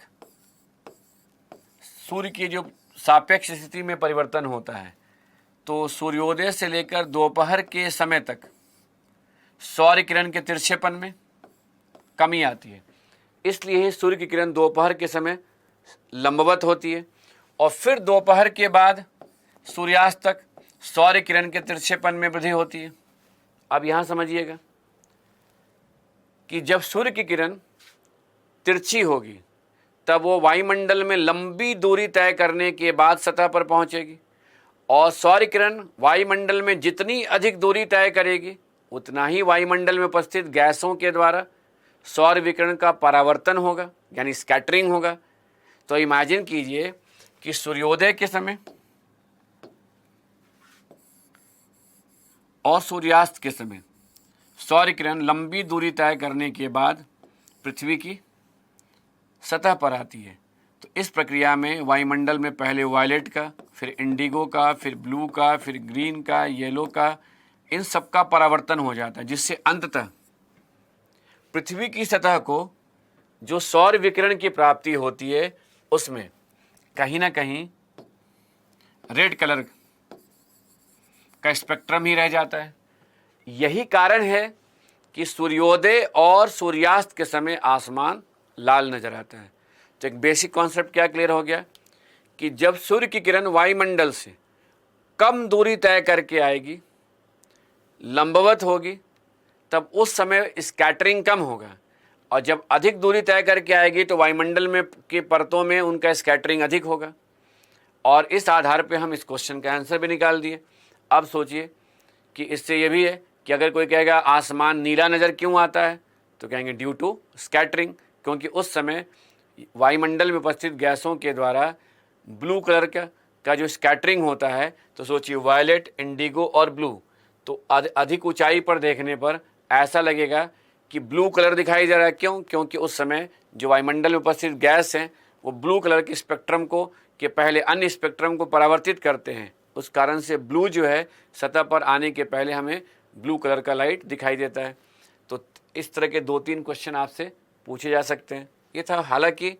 सूर्य की जो सापेक्ष स्थिति में परिवर्तन होता है, तो सूर्योदय से लेकर दोपहर के समय तक सौर किरण के तिरछेपन में कमी आती है। इसलिए ही सूर्य की किरण दोपहर के समय लंबवत होती है और फिर दोपहर के बाद सूर्यास्त तक सौर किरण के तिरछेपन में वृद्धि होती है। अब यहाँ समझिएगा कि जब सूर्य की किरण तिरछी होगी तब वो वायुमंडल में लंबी दूरी तय करने के बाद सतह पर पहुंचेगी और सौर किरण वायुमंडल में जितनी अधिक दूरी तय करेगी उतना ही वायुमंडल में उपस्थित गैसों के द्वारा सौर विकिरण का परावर्तन होगा, यानी स्कैटरिंग होगा। तो इमेजिन कीजिए कि सूर्योदय के समय और सूर्यास्त के समय सौर किरण लंबी दूरी तय करने के बाद पृथ्वी की सतह पर आती है। तो इस प्रक्रिया में वायुमंडल में पहले वायलेट का, फिर इंडिगो का, फिर ब्लू का, फिर ग्रीन का, येलो का, इन सब का परावर्तन हो जाता है, जिससे अंततः पृथ्वी की सतह को जो सौर विकिरण की प्राप्ति होती है उसमें कहीं ना कहीं रेड कलर का स्पेक्ट्रम ही रह जाता है। यही कारण है कि सूर्योदय और सूर्यास्त के समय आसमान लाल नजर आता है। तो एक बेसिक कॉन्सेप्ट क्या क्लियर हो गया कि जब सूर्य की किरण वायुमंडल से कम दूरी तय करके आएगी, लंबवत होगी, तब उस समय स्कैटरिंग कम होगा और जब अधिक दूरी तय करके आएगी तो वायुमंडल में की परतों में उनका स्कैटरिंग अधिक होगा। और इस आधार पे हम इस क्वेश्चन का आंसर भी निकाल दिए। अब सोचिए कि इससे ये भी है कि अगर कोई कहेगा आसमान नीला नज़र क्यों आता है, तो कहेंगे ड्यू टू स्कैटरिंग, क्योंकि उस समय वायुमंडल में उपस्थित गैसों के द्वारा ब्लू कलर का जो स्कैटरिंग होता है। तो सोचिए वायलेट, इंडिगो और ब्लू, तो अधिक ऊंचाई पर देखने पर ऐसा लगेगा कि ब्लू कलर दिखाई दे रहा है। क्यों? क्योंकि उस समय जो वायुमंडल में उपस्थित गैस हैं वो ब्लू कलर के स्पेक्ट्रम को के पहले अन्य स्पेक्ट्रम को परावर्तित करते हैं। उस कारण से ब्लू जो है सतह पर आने के पहले हमें ब्लू कलर का लाइट दिखाई देता है। तो इस तरह के 2-3 क्वेश्चन आपसे पूछे जा सकते हैं। ये था, हालांकि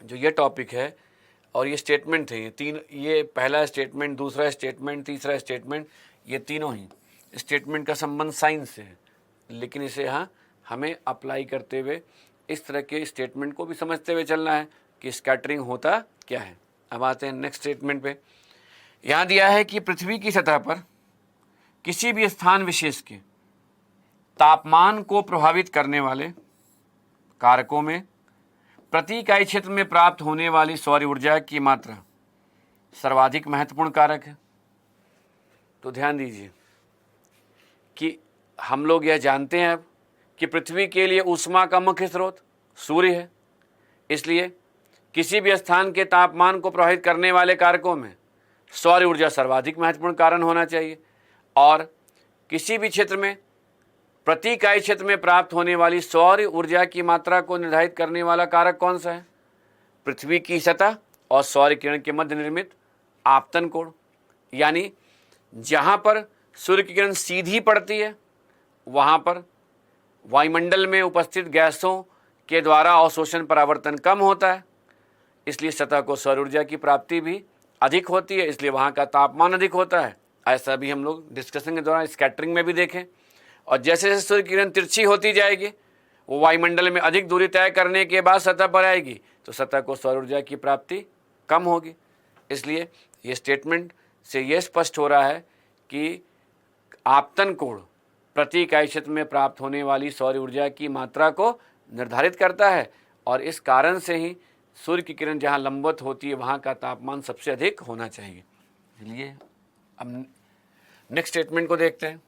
जो ये टॉपिक है और ये स्टेटमेंट थे, ये पहला स्टेटमेंट, दूसरा स्टेटमेंट, तीसरा स्टेटमेंट, ये तीनों ही स्टेटमेंट का संबंध साइंस से है, लेकिन इसे यहाँ हमें अप्लाई करते हुए इस तरह के स्टेटमेंट को भी समझते हुए चलना है कि स्कैटरिंग होता क्या है। अब आते हैं नेक्स्ट स्टेटमेंट पे। यहाँ दिया है कि पृथ्वी की सतह पर किसी भी स्थान विशेष के तापमान को प्रभावित करने वाले कारकों में प्रति इकाई क्षेत्र में प्राप्त होने वाली सौर ऊर्जा की मात्रा सर्वाधिक महत्वपूर्ण कारक है। तो ध्यान दीजिए कि हम लोग यह जानते हैं अब कि पृथ्वी के लिए ऊष्मा का मुख्य स्रोत सूर्य है। इसलिए किसी भी स्थान के तापमान को प्रभावित करने वाले कारकों में सौर ऊर्जा सर्वाधिक महत्वपूर्ण कारण होना चाहिए। और किसी भी क्षेत्र में प्रति इकाई क्षेत्र में प्राप्त होने वाली सौर ऊर्जा की मात्रा को निर्धारित करने वाला कारक कौन सा है? पृथ्वी की सतह और सौर किरण के मध्य निर्मित आपतन कोण, यानी जहाँ पर सूर्य की किरण सीधी पड़ती है वहाँ पर वायुमंडल में उपस्थित गैसों के द्वारा अवशोषण परावर्तन कम होता है, इसलिए सतह को सौर ऊर्जा की प्राप्ति भी अधिक होती है, इसलिए वहाँ का तापमान अधिक होता है। ऐसा भी हम लोग डिस्कशन के दौरान स्कैटरिंग में भी देखें। और जैसे जैसे सूर्य किरण तिरछी होती जाएगी वो वायुमंडल में अधिक दूरी तय करने के बाद सतह पर आएगी तो सतह को सौर ऊर्जा की प्राप्ति कम होगी। इसलिए ये स्टेटमेंट से ये स्पष्ट हो रहा है कि आपतन कोण प्रति इकाई क्षेत्र में प्राप्त होने वाली सौर ऊर्जा की मात्रा को निर्धारित करता है, और इस कारण से ही सूर्य की किरण जहाँ लंबवत होती है वहाँ का तापमान सबसे अधिक होना चाहिए। इसलिए अब नेक्स्ट स्टेटमेंट को देखते हैं।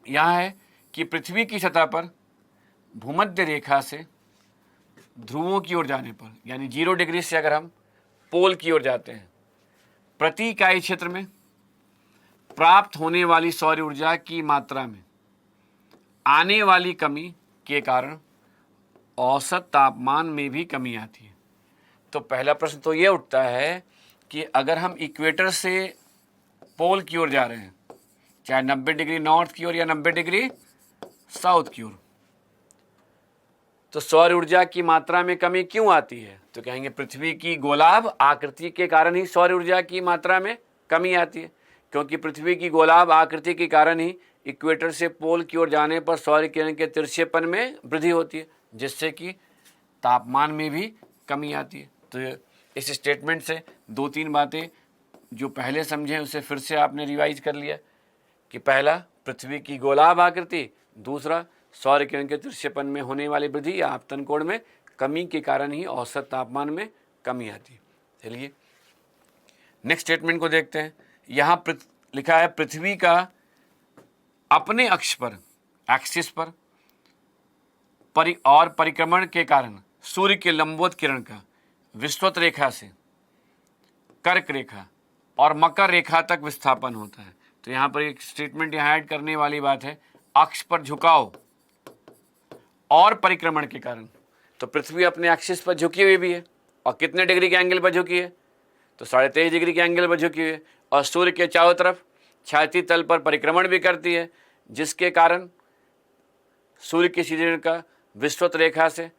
यहाँ है कि पृथ्वी की सतह पर भूमध्य रेखा से ध्रुवों की ओर जाने पर, यानी 0 डिग्री से अगर हम पोल की ओर जाते हैं, प्रति इकाई क्षेत्र में प्राप्त होने वाली सौर ऊर्जा की मात्रा में आने वाली कमी के कारण औसत तापमान में भी कमी आती है। तो पहला प्रश्न तो ये उठता है कि अगर हम इक्वेटर से पोल की ओर जा रहे हैं, चाहे 90 डिग्री नॉर्थ की ओर या 90 डिग्री साउथ की ओर, तो सौर ऊर्जा की मात्रा में कमी क्यों आती है? तो कहेंगे पृथ्वी की गोलाभ आकृति के कारण ही सौर ऊर्जा की मात्रा में कमी आती है, क्योंकि पृथ्वी की गोलाभ आकृति के कारण ही इक्वेटर से पोल की ओर जाने पर सौर किरण के तिरछेपन में वृद्धि होती है, जिससे कि तापमान में भी कमी आती है। तो इस स्टेटमेंट से 2-3 बातें जो पहले समझें उसे फिर से आपने रिवाइज कर लिया कि पहला पृथ्वी की गोलाभ आकृति, दूसरा सौर किरण के तिरछेपन में होने वाली वृद्धि या आपतन कोण में कमी के कारण ही औसत तापमान में कमी आती है। चलिए नेक्स्ट स्टेटमेंट को देखते हैं। यहाँ लिखा है पृथ्वी का अपने अक्ष पर, एक्सिस पर परिक्रमण के कारण सूर्य के लंबवत किरण का विषुवत रेखा से कर्क रेखा और मकर रेखा तक विस्थापन होता है। तो यहाँ पर एक स्टेटमेंट यहाँ ऐड करने वाली बात है, अक्ष पर झुकाव और परिक्रमण के कारण। तो पृथ्वी अपने एक्सिस पर झुकी हुई भी है, और कितने डिग्री के एंगल पर झुकी है? तो 23.5 डिग्री के एंगल पर झुकी हुई है, और सूर्य के चारों तरफ छाती तल पर परिक्रमण भी करती है, जिसके कारण सूर्य की सीधी रेखा विषुवत रेखा से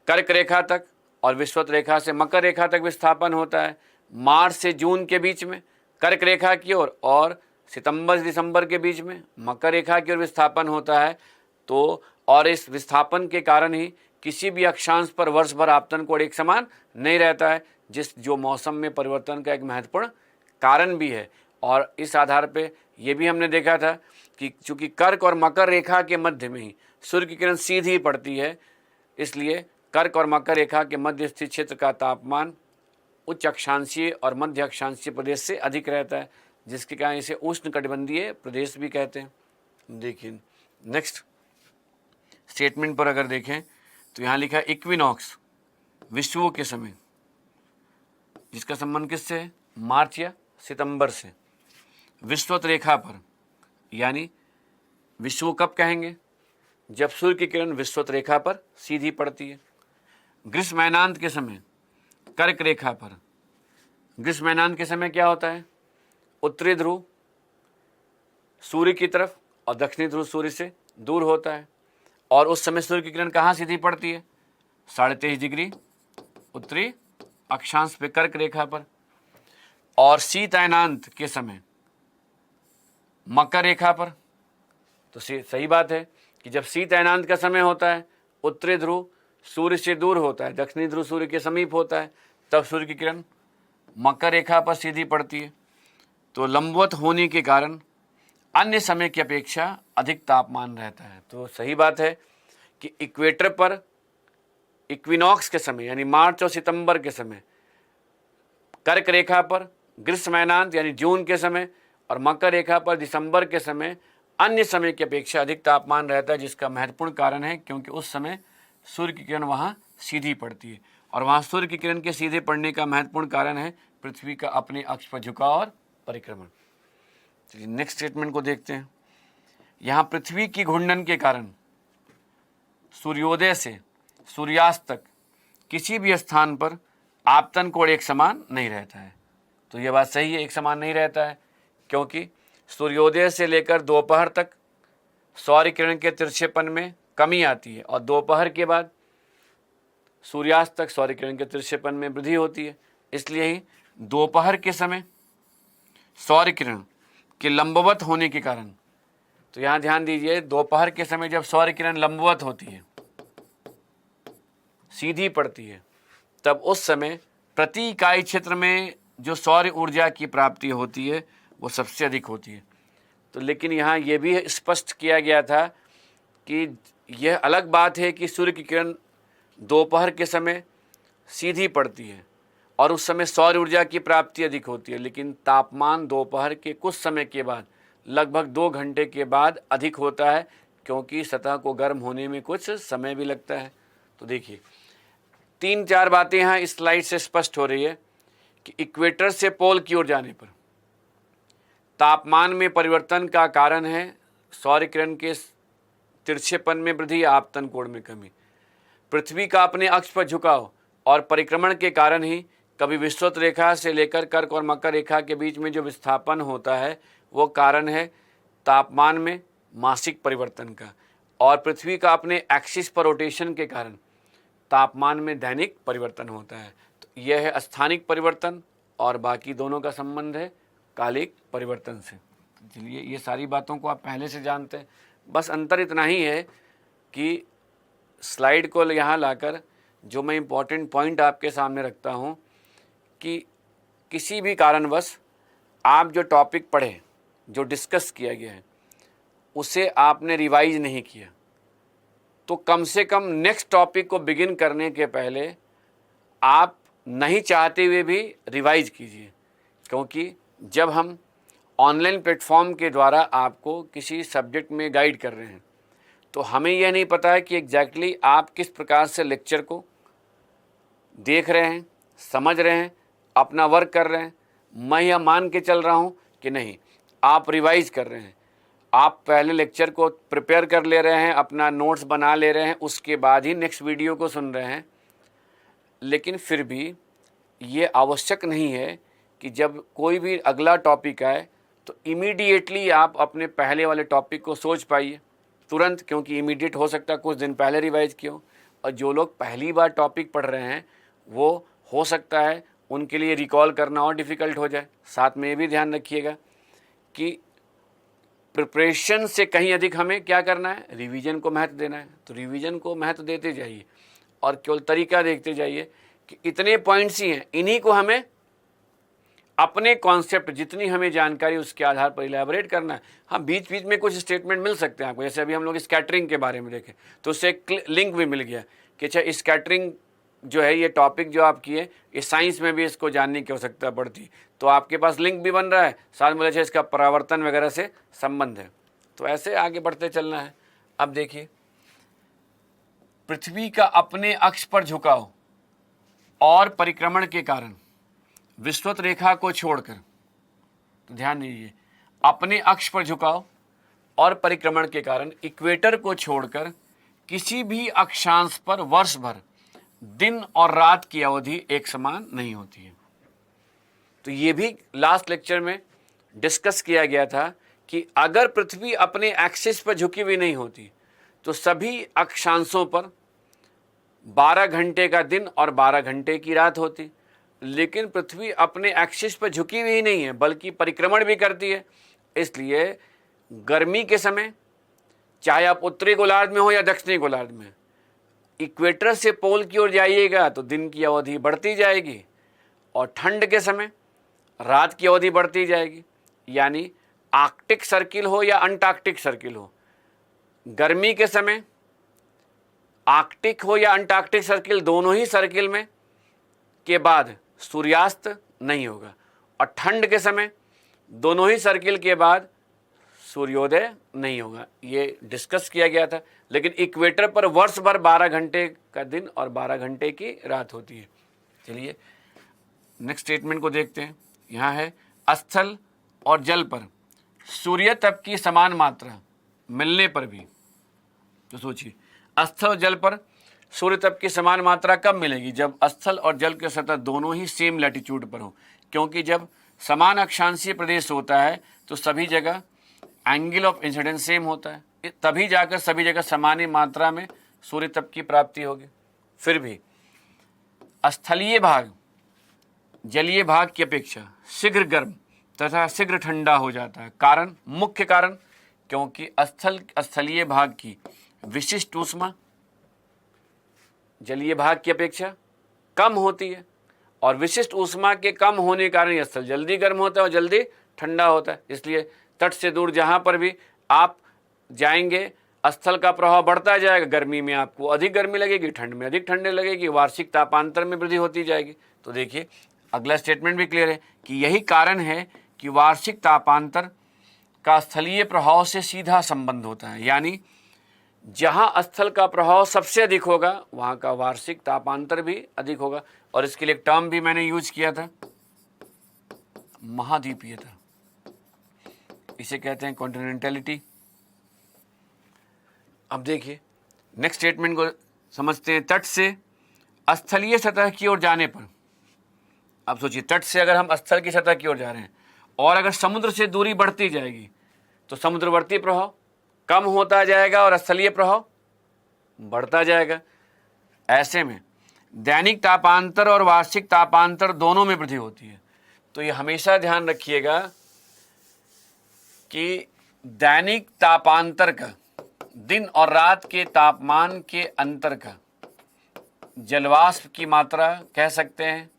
कर्क रेखा तक और विषुवत रेखा से मकर रेखा तक विस्थापन होता है। मार्च से जून के बीच में कर्क रेखा की ओर और सितंबर से दिसंबर के बीच में मकर रेखा की ओर विस्थापन होता है। तो और इस विस्थापन के कारण ही किसी भी अक्षांश पर वर्ष भर आपतन कोण एक समान नहीं रहता है, जो मौसम में परिवर्तन का एक महत्वपूर्ण कारण भी है। और इस आधार पे ये भी हमने देखा था कि चूंकि कर्क और मकर रेखा के मध्य में ही सूर्य की किरण सीधी पड़ती है, इसलिए कर्क और मकर रेखा के मध्य स्थित क्षेत्र का तापमान उच्च अक्षांशीय और मध्य अक्षांशीय प्रदेश से अधिक रहता है, जिसके कारण इसे उष्णकटिबंधीय प्रदेश भी कहते हैं। देखिए नेक्स्ट स्टेटमेंट पर अगर देखें तो यहाँ लिखा है इक्विनॉक्स, विषुवों के समय, जिसका संबंध किससे है? मार्च या सितंबर से। विषुवत रेखा पर, यानी विषुव कब कहेंगे? जब सूर्य की किरण विषुवत रेखा पर सीधी पड़ती है। ग्रीष्मयनांत के समय कर्क रेखा पर। ग्रीष्मयनांत के समय क्या होता है? उत्तरी ध्रुव सूर्य की तरफ और दक्षिणी ध्रुव सूर्य से दूर होता है, और उस समय सूर्य की किरण कहाँ सीधी पड़ती है? 23.5 डिग्री उत्तरी अक्षांश पे कर्क रेखा पर। और शीतअयनांत के समय मकर रेखा पर। तो सही बात है कि जब शीतअयनांत का समय होता है, उत्तरी ध्रुव सूर्य से दूर होता है, दक्षिणी ध्रुव सूर्य के समीप होता है, तब सूर्य की किरण मकर रेखा पर सीधी पड़ती है। तो लंबवत होने के कारण अन्य समय की अपेक्षा अधिक तापमान रहता है। तो सही बात है कि इक्वेटर पर इक्विनॉक्स के समय यानी मार्च और सितंबर के समय, कर्क रेखा पर ग्रीष्मयनांत यानी जून के समय, और मकर रेखा पर दिसंबर के समय अन्य समय की अपेक्षा अधिक तापमान रहता है, जिसका महत्वपूर्ण कारण है क्योंकि उस समय सूर्य की किरण वहाँ सीधी पड़ती है, और वहाँ सूर्य की किरण के सीधे पड़ने का महत्वपूर्ण कारण है पृथ्वी का अपने अक्ष पर झुकाव और परिक्रमण। चलिए नेक्स्ट स्टेटमेंट को देखते हैं। यहाँ पृथ्वी की घूर्णन के कारण सूर्योदय से सूर्यास्त तक किसी भी स्थान पर आपतन कोण एक समान नहीं रहता है। तो यह बात सही है, एक समान नहीं रहता है, क्योंकि सूर्योदय से लेकर दोपहर तक सौर किरण के तिरछेपन में कमी आती है, और दोपहर के बाद सूर्यास्त तक सौर किरण के तिरछेपन में वृद्धि होती है। इसलिए ही दोपहर के समय सौर किरण के लंबवत होने के कारण, तो यहाँ ध्यान दीजिए, दोपहर के समय जब सौर किरण लंबवत होती है, सीधी पड़ती है, तब उस समय प्रति इकाई क्षेत्र में जो सौर ऊर्जा की प्राप्ति होती है वो सबसे अधिक होती है। तो लेकिन यहाँ ये भी स्पष्ट किया गया था कि यह अलग बात है कि सूर्य की किरण दोपहर के समय सीधी पड़ती है और उस समय सौर ऊर्जा की प्राप्ति अधिक होती है, लेकिन तापमान दोपहर के कुछ समय के बाद लगभग 2 घंटे के बाद अधिक होता है, क्योंकि सतह को गर्म होने में कुछ समय भी लगता है। तो देखिए 3-4 बातें यहाँ इस स्लाइड से स्पष्ट हो रही है कि इक्वेटर से पोल की ओर जाने पर तापमान में परिवर्तन का कारण है सौर किरण के तिरछेपन में वृद्धि या आपतन कोण में कमी। पृथ्वी का अपने अक्ष पर झुकाव और परिक्रमण के कारण ही कभी विषुवत रेखा से लेकर कर्क और मकर रेखा के बीच में जो विस्थापन होता है वो कारण है तापमान में मासिक परिवर्तन का, और पृथ्वी का अपने एक्सिस पर रोटेशन के कारण तापमान में दैनिक परिवर्तन होता है। तो यह है स्थानिक परिवर्तन और बाकी दोनों का संबंध है कालिक परिवर्तन से। चलिए ये सारी बातों को आप पहले से जानते हैं, बस अंतर इतना ही है कि स्लाइड को यहाँ लाकर जो मैं इम्पोर्टेंट पॉइंट आपके सामने रखता हूँ कि किसी भी कारणवश आप जो टॉपिक पढ़े, जो डिस्कस किया गया है, उसे आपने रिवाइज नहीं किया, तो कम से कम नेक्स्ट टॉपिक को बिगिन करने के पहले आप नहीं चाहते हुए भी रिवाइज कीजिए, क्योंकि जब हम ऑनलाइन प्लेटफॉर्म के द्वारा आपको किसी सब्जेक्ट में गाइड कर रहे हैं तो हमें यह नहीं पता है कि एग्जैक्टली आप किस प्रकार से लेक्चर को देख रहे हैं, समझ रहे हैं, अपना वर्क कर रहे हैं। मैं यह मान के चल रहा हूँ कि नहीं, आप रिवाइज कर रहे हैं, आप पहले लेक्चर को प्रिपेयर कर ले रहे हैं, अपना नोट्स बना ले रहे हैं, उसके बाद ही नेक्स्ट वीडियो को सुन रहे हैं। लेकिन फिर भी ये आवश्यक नहीं है कि जब कोई भी अगला टॉपिक आए तो इमीडिएटली आप अपने पहले वाले टॉपिक को सोच पाइए तुरंत, क्योंकि इमीडिएट हो सकता है कुछ दिन पहले रिवाइज किया हो। और जो लोग पहली बार टॉपिक पढ़ रहे हैं वो हो सकता है उनके लिए रिकॉल करना और डिफ़िकल्ट हो जाए। साथ में ये भी ध्यान रखिएगा कि प्रिपरेशन से कहीं अधिक हमें क्या करना है, रिवीजन को महत्व देना है। तो रिवीजन को महत्व देते जाइए और केवल तरीका देखते जाइए कि इतने पॉइंट्स ही हैं, इन्हीं को हमें अपने कॉन्सेप्ट जितनी हमें जानकारी उसके आधार पर इलैबोरेट करना है। हाँ, बीच बीच में कुछ स्टेटमेंट मिल सकते हैं आपको, जैसे अभी हम लोग स्कैटरिंग के बारे में देखें तो उससे एक लिंक भी मिल गया कि अच्छा स्कैटरिंग जो है ये टॉपिक जो आप किए ये साइंस में भी इसको जानने की आवश्यकता पड़ती, तो आपके पास लिंक भी बन रहा है, साथ में अच्छा इसका परावर्तन वगैरह से संबंध है। तो ऐसे आगे बढ़ते चलना है। अब देखिए पृथ्वी का अपने अक्ष पर झुकाव और परिक्रमण के कारण विषुवत रेखा को छोड़कर, तो ध्यान दीजिए, अपने अक्ष पर झुकाव और परिक्रमण के कारण इक्वेटर को छोड़कर किसी भी अक्षांश पर वर्ष भर दिन और रात की अवधि एक समान नहीं होती है। तो ये भी लास्ट लेक्चर में डिस्कस किया गया था कि अगर पृथ्वी अपने एक्सिस पर झुकी हुई नहीं होती तो सभी अक्षांशों पर 12 घंटे का दिन और 12 घंटे की रात होती, लेकिन पृथ्वी अपने एक्सिस पर झुकी हुई नहीं है बल्कि परिक्रमण भी करती है। इसलिए गर्मी के समय चाहे आप उत्तरी गोलार्ध में हो या दक्षिणी गोलार्ध में, इक्वेटर से पोल की ओर जाइएगा तो दिन की अवधि बढ़ती जाएगी और ठंड के समय रात की अवधि बढ़ती जाएगी। यानी आर्कटिक सर्किल हो या अंटार्कटिक सर्किल हो, गर्मी के समय आर्कटिक हो या अंटार्कटिक सर्किल, दोनों ही सर्किल में के बाद सूर्यास्त नहीं होगा, और ठंड के समय दोनों ही सर्किल के बाद सूर्योदय नहीं होगा। ये डिस्कस किया गया था। लेकिन इक्वेटर पर वर्ष भर 12 घंटे का दिन और 12 घंटे की रात होती है। चलिए नेक्स्ट स्टेटमेंट को देखते हैं। यहाँ है स्थल और जल पर सूर्य तप की समान मात्रा मिलने पर भी, तो सोचिए स्थल और जल पर सूर्य तप की समान मात्रा कब मिलेगी? जब स्थल और जल के सतह दोनों ही सेम लैटिट्यूड पर हो, क्योंकि जब समान अक्षांशीय प्रदेश होता है तो सभी जगह एंगल ऑफ इंसिडेंस सेम होता है, तभी जाकर सभी जगह समान मात्रा में सूर्य तप की प्राप्ति होगी। फिर भी स्थलीय भाग जलीय भाग की अपेक्षा शीघ्र गर्म तथा शीघ्र ठंडा हो जाता है। कारण, मुख्य कारण, क्योंकि स्थलीय भाग की विशिष्ट ऊष्मा जलीय भाग की अपेक्षा कम होती है, और विशिष्ट ऊष्मा के कम होने के कारण यह स्थल जल्दी गर्म होता है और जल्दी ठंडा होता है। इसलिए तट से दूर जहाँ पर भी आप जाएंगे स्थल का प्रभाव बढ़ता जाएगा। गर्मी में आपको अधिक गर्मी लगेगी, ठंड में अधिक ठंड लगेगी, वार्षिक तापांतर में वृद्धि होती जाएगी। तो देखिए अगला स्टेटमेंट भी क्लियर है कि यही कारण है कि वार्षिक तापांतर का स्थलीय प्रभाव से सीधा संबंध होता है, यानी जहाँ स्थल का प्रभाव सबसे अधिक होगा वहाँ का वार्षिक तापांतर भी अधिक होगा। और इसके लिए एक टर्म भी मैंने यूज किया था, महाद्वीपीयता, इसे कहते हैं कॉन्टिनेंटलिटी। अब देखिए नेक्स्ट स्टेटमेंट को समझते हैं। तट से स्थलीय सतह की ओर जाने पर, अब सोचिए तट से अगर हम स्थल की सतह की ओर जा रहे हैं और अगर समुद्र से दूरी बढ़ती जाएगी तो समुद्रवर्ती प्रभाव कम होता जाएगा और स्थलीय प्रभाव बढ़ता जाएगा। ऐसे में दैनिक तापांतर और वार्षिक तापांतर दोनों में वृद्धि होती है। तो ये हमेशा ध्यान रखिएगा कि दैनिक तापांतर का, दिन और रात के तापमान के अंतर का, जलवाष्प की मात्रा कह सकते हैं,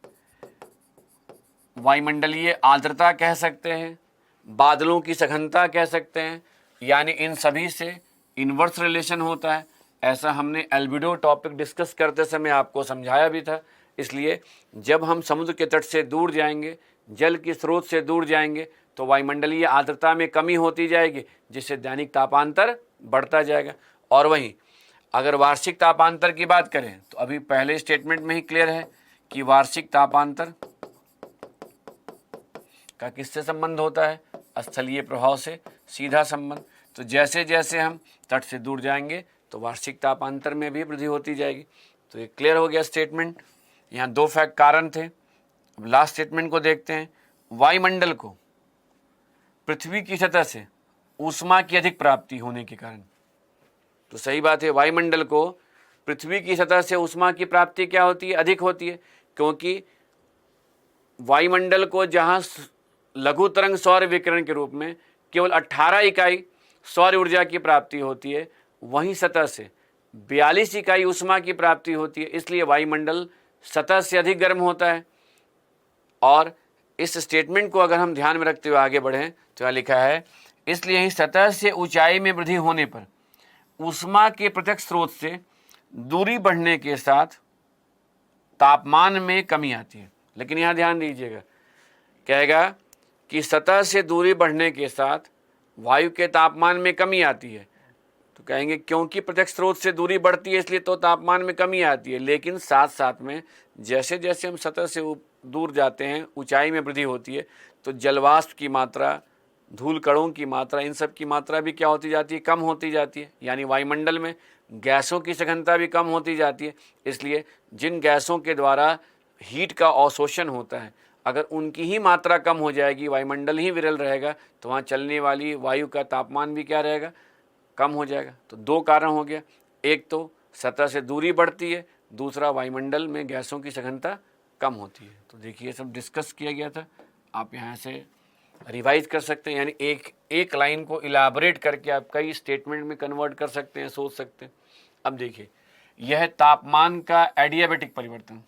वायुमंडलीय आर्द्रता कह सकते हैं, बादलों की सघनता कह सकते हैं, यानी इन सभी से इन्वर्स रिलेशन होता है। ऐसा हमने एल्बिडो टॉपिक डिस्कस करते समय आपको समझाया भी था। इसलिए जब हम समुद्र के तट से दूर जाएंगे, जल के स्रोत से दूर जाएंगे तो वायुमंडलीय आर्द्रता में कमी होती जाएगी, जिससे दैनिक तापांतर बढ़ता जाएगा। और वहीं अगर वार्षिक तापांतर की बात करें तो अभी पहले स्टेटमेंट में ही क्लियर है कि वार्षिक तापांतर का किससे संबंध होता है, स्थलीय प्रभाव से सीधा संबंध। तो जैसे जैसे हम तट से दूर जाएंगे तो वार्षिक तापांतर में भी वृद्धि होती जाएगी। तो ये क्लियर हो गया स्टेटमेंट। यहाँ दो फैक्ट कारण थे। अब लास्ट स्टेटमेंट को देखते हैं। वायुमंडल को पृथ्वी की सतह से ऊष्मा की अधिक प्राप्ति होने के कारण, तो सही बात है, वायुमंडल को पृथ्वी की सतह से ऊष्मा की प्राप्ति क्या होती है, अधिक होती है, क्योंकि वायुमंडल को जहाँ लघु तरंग सौर विकिरण के रूप में केवल 18 इकाई सौर ऊर्जा की प्राप्ति होती है, वहीं सतह से 42 इकाई ऊष्मा की प्राप्ति होती है। इसलिए वायुमंडल सतह से अधिक गर्म होता है। और इस स्टेटमेंट को अगर हम ध्यान में रखते हुए आगे बढ़ें तो यहाँ लिखा है, इसलिए ही सतह से ऊंचाई में वृद्धि होने पर ऊष्मा के प्रत्यक्ष स्रोत से दूरी बढ़ने के साथ तापमान में कमी आती है। लेकिन यहाँ ध्यान दीजिएगा, कहेगा कि सतह से दूरी बढ़ने के साथ वायु के तापमान में कमी आती है। तो कहेंगे क्योंकि प्रत्यक्ष स्रोत से दूरी बढ़ती है इसलिए तो तापमान में कमी आती है। लेकिन साथ साथ में जैसे जैसे हम सतह से दूर जाते हैं, ऊंचाई में वृद्धि होती है, तो जलवाष्प की मात्रा, धूल कणों की मात्रा, इन सब की मात्रा भी क्या होती जाती है, कम होती जाती है। यानी वायुमंडल में गैसों की सघनता भी कम होती जाती है। इसलिए जिन गैसों के द्वारा हीट का अवशोषण होता है, अगर उनकी ही मात्रा कम हो जाएगी, वायुमंडल ही विरल रहेगा, तो वहाँ चलने वाली वायु का तापमान भी क्या रहेगा, कम हो जाएगा। तो दो कारण हो गया, एक तो सतह से दूरी बढ़ती है, दूसरा वायुमंडल में गैसों की सघनता कम होती है। तो देखिए सब डिस्कस किया गया था, आप यहाँ से रिवाइज कर सकते हैं, यानी एक लाइन को इलाबरेट करके आप कई स्टेटमेंट में कन्वर्ट कर सकते हैं, सोच सकते हैं। अब देखिए यह तापमान का एडियाबेटिक परिवर्तन,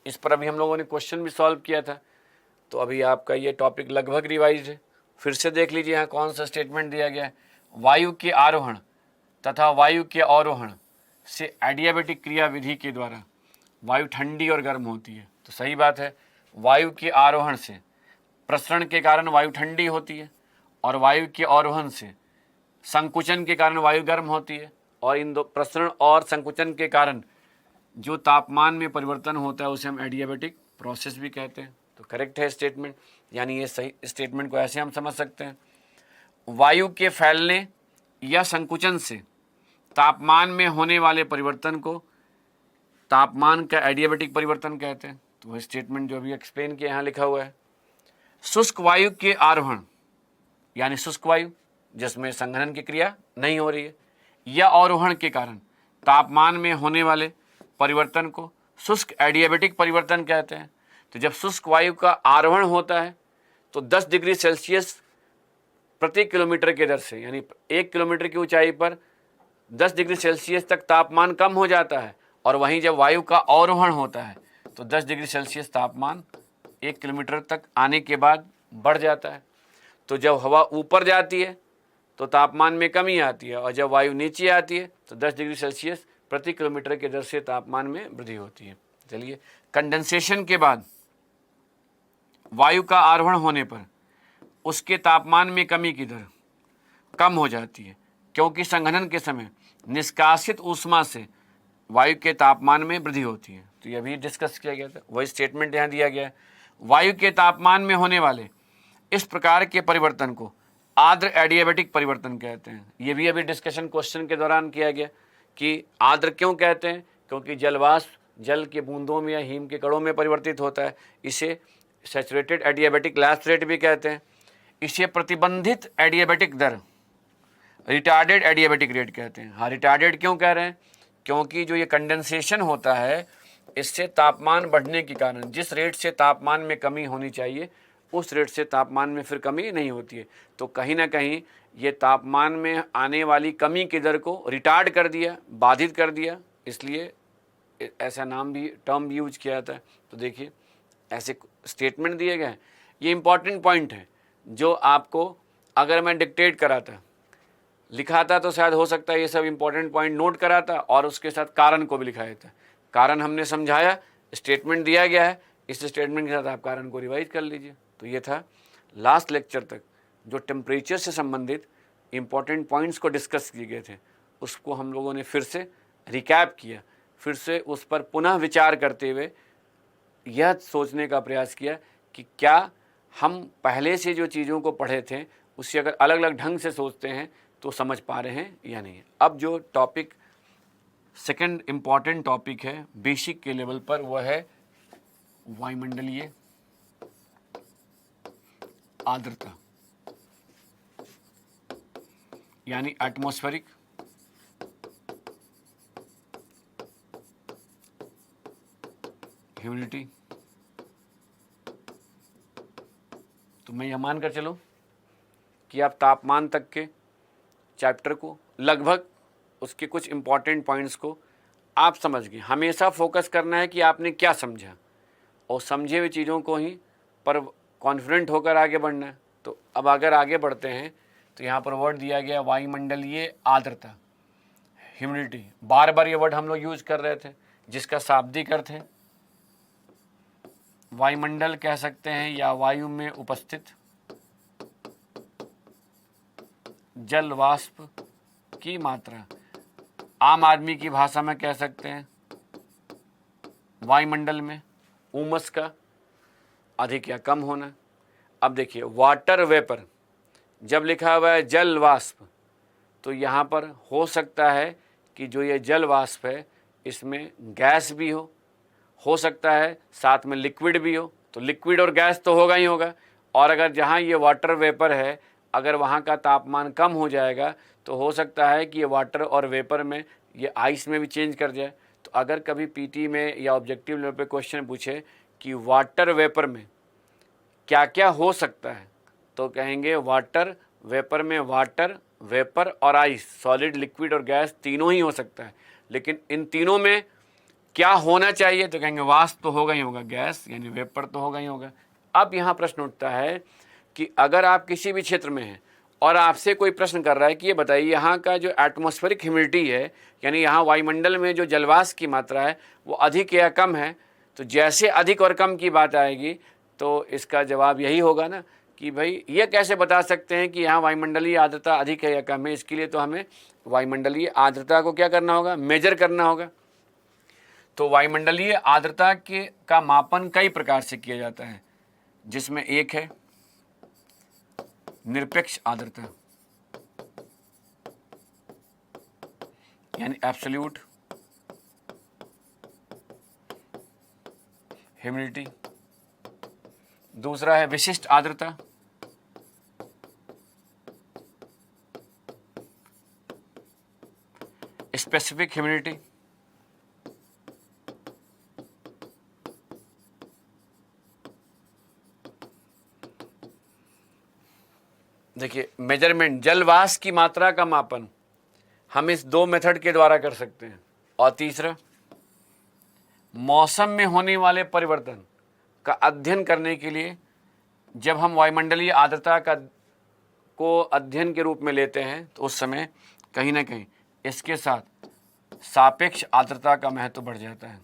इस पर अभी हम लोगों ने क्वेश्चन भी सॉल्व किया था। तो अभी आपका ये टॉपिक लगभग रिवाइज है। फिर से देख लीजिए यहाँ कौन सा स्टेटमेंट दिया गया है। वायु के आरोहण तथा वायु के अवरोहण से एडियाबेटिक क्रिया विधि के द्वारा वायु ठंडी और गर्म होती है। तो सही बात है, वायु के आरोहण से प्रसरण के कारण वायु ठंडी होती है और वायु के अवरोहण से संकुचन के कारण वायु गर्म होती है। और इन दो प्रसरण और संकुचन के कारण जो तापमान में परिवर्तन होता है उसे हम एडियाबेटिक प्रोसेस भी कहते हैं। तो करेक्ट है स्टेटमेंट, यानी ये सही स्टेटमेंट को ऐसे हम समझ सकते हैं, वायु के फैलने या संकुचन से तापमान में होने वाले परिवर्तन को तापमान का एडियाबेटिक परिवर्तन कहते हैं। तो वह स्टेटमेंट जो अभी एक्सप्लेन किया यहाँ लिखा हुआ है। शुष्क वायु के आरोहण, यानी शुष्क वायु जिसमें संघनन की क्रिया नहीं हो रही है, या अवरोहण के कारण तापमान में होने वाले परिवर्तन को शुष्क एडियाबेटिक परिवर्तन कहते हैं। तो जब शुष्क वायु का आरोहण होता है तो 10 डिग्री सेल्सियस प्रति किलोमीटर के दर से, यानी 1 किलोमीटर की ऊंचाई पर 10 डिग्री सेल्सियस तक तापमान कम हो जाता है। और वहीं जब वायु का अवरोहण होता है तो 10 डिग्री सेल्सियस तापमान 1 किलोमीटर तक आने के बाद बढ़ जाता है। तो जब हवा ऊपर जाती है तो तापमान में कमी आती है, और जब वायु नीचे आती है तो 10 डिग्री सेल्सियस प्रति किलोमीटर के दर से तापमान में वृद्धि होती है। चलिए, कंडेंसेशन के बाद वायु का आरोहण होने पर उसके तापमान में कमी की दर कम हो जाती है, क्योंकि संघनन के समय निष्कासित ऊष्मा से वायु के तापमान में वृद्धि होती है। तो यह भी डिस्कस किया गया था, वही स्टेटमेंट यहाँ दिया गया है। वायु के तापमान में होने वाले इस प्रकार के परिवर्तन को आर्द्र एडियाबैटिक परिवर्तन कहते हैं। ये भी अभी डिस्कशन क्वेश्चन के दौरान किया गया कि आर्द्र क्यों कहते हैं, क्योंकि जलवाष्प जल के बूंदों में या हिम के कणों में परिवर्तित होता है। इसे सैचुरेटेड एडियाबैटिक लैप्स रेट भी कहते हैं। इसे प्रतिबंधित एडियाबैटिक दर रिटार्डेड एडियाबैटिक रेट कहते हैं। हाँ, रिटार्डेड क्यों कह रहे हैं, क्योंकि जो ये कंडेंसेशन होता है इससे तापमान बढ़ने के कारण जिस रेट से तापमान में कमी होनी चाहिए उस रेट से तापमान में फिर कमी नहीं होती है। तो कहीं ना कहीं ये तापमान में आने वाली कमी की दर को रिटार्ड कर दिया, बाधित कर दिया, इसलिए ऐसा नाम भी टर्म भी यूज किया जाता है। तो देखिए, ऐसे स्टेटमेंट दिए गए हैं। ये इंपॉर्टेंट पॉइंट है जो आपको अगर मैं डिक्टेट कराता लिखाता तो शायद हो सकता है ये सब इंपॉर्टेंट पॉइंट नोट कराता और उसके साथ कारण को भी लिखा देता। कारण हमने समझाया, स्टेटमेंट दिया गया है, इस स्टेटमेंट के साथ आप कारण को रिवाइज कर लीजिए। तो ये था लास्ट लेक्चर तक जो टेम्परेचर से संबंधित इंपॉर्टेंट पॉइंट्स को डिस्कस किए गए थे, उसको हम लोगों ने फिर से रिकैप किया, फिर से उस पर पुनः विचार करते हुए यह सोचने का प्रयास किया कि क्या हम पहले से जो चीज़ों को पढ़े थे उससे अगर अलग अलग ढंग से सोचते हैं तो समझ पा रहे हैं या नहीं। अब जो टॉपिक सेकंड इम्पॉर्टेंट टॉपिक है बेसिक के लेवल पर, वह है वायुमंडलीय आर्द्रता यानी एटमॉस्फेरिक ह्यूमिडिटी। तो मैं यह मानकर चलूं कि आप तापमान तक के चैप्टर को लगभग उसके कुछ इंपॉर्टेंट पॉइंट्स को आप समझ गए। हमेशा फोकस करना है कि आपने क्या समझा और समझे हुए चीज़ों को ही पर कॉन्फिडेंट होकर आगे बढ़ना है। तो अब अगर आगे बढ़ते हैं तो यहाँ पर वर्ड दिया गया वायुमंडलीय आर्द्रता, ह्यूमिडिटी। बार बार ये वर्ड हम लोग यूज कर रहे थे, जिसका शाब्दिक अर्थ है वायुमंडल कह सकते हैं या वायु में उपस्थित जल वाष्प की मात्रा। आम आदमी की भाषा में कह सकते हैं वायुमंडल में उमस का अधिक या कम होना। अब देखिए, वाटर वेपर जब लिखा हुआ है जल वाष्प, तो यहाँ पर हो सकता है कि जो ये जल वाष्प है इसमें गैस भी हो सकता है साथ में लिक्विड भी हो। तो लिक्विड और गैस तो होगा ही होगा, और अगर जहाँ ये वाटर वेपर है अगर वहाँ का तापमान कम हो जाएगा तो हो सकता है कि ये वाटर और वेपर में ये आइस में भी चेंज कर जाए। तो अगर कभी पीटी में या ऑब्जेक्टिव लेवल पे क्वेश्चन पूछे कि वाटर वेपर में क्या क्या हो सकता है, तो कहेंगे वाटर वेपर में वाटर, वेपर और आइस, सॉलिड, लिक्विड और गैस तीनों ही हो सकता है। लेकिन इन तीनों में क्या होना चाहिए, तो कहेंगे वाष्प तो होगा ही होगा, गैस यानी वेपर तो होगा ही होगा। अब यहाँ प्रश्न उठता है कि अगर आप किसी भी क्षेत्र में हैं और आपसे कोई प्रश्न कर रहा है कि ये बताइए यहाँ का जो एटमॉस्फेरिक ह्यूमिडिटी है यानी यहाँ वायुमंडल में जो जलवाष्प की मात्रा है वो अधिक या कम है, तो जैसे अधिक और कम की बात आएगी तो इसका जवाब यही होगा ना कि भाई ये कैसे बता सकते हैं कि यहाँ वायुमंडलीय आर्द्रता अधिक है या कम है। इसके लिए तो हमें वायुमंडलीय आर्द्रता को क्या करना होगा, मेजर करना होगा। तो वायुमंडलीय आर्द्रता का मापन कई प्रकार से किया जाता है, जिसमें एक है निरपेक्ष आर्द्रता यानी एब्सोल्यूट ह्यूमिडिटी। दूसरा है विशिष्ट आर्द्रता, स्पेसिफिक ह्यूमिडिटी। देखिए, मेजरमेंट जलवाष्प की मात्रा का मापन हम इस दो मेथड के द्वारा कर सकते हैं। और तीसरा, मौसम में होने वाले परिवर्तन का अध्ययन करने के लिए जब हम वायुमंडलीय आर्द्रता का को अध्ययन के रूप में लेते हैं तो उस समय कहीं ना कहीं इसके साथ सापेक्ष आर्द्रता का महत्व बढ़ जाता है,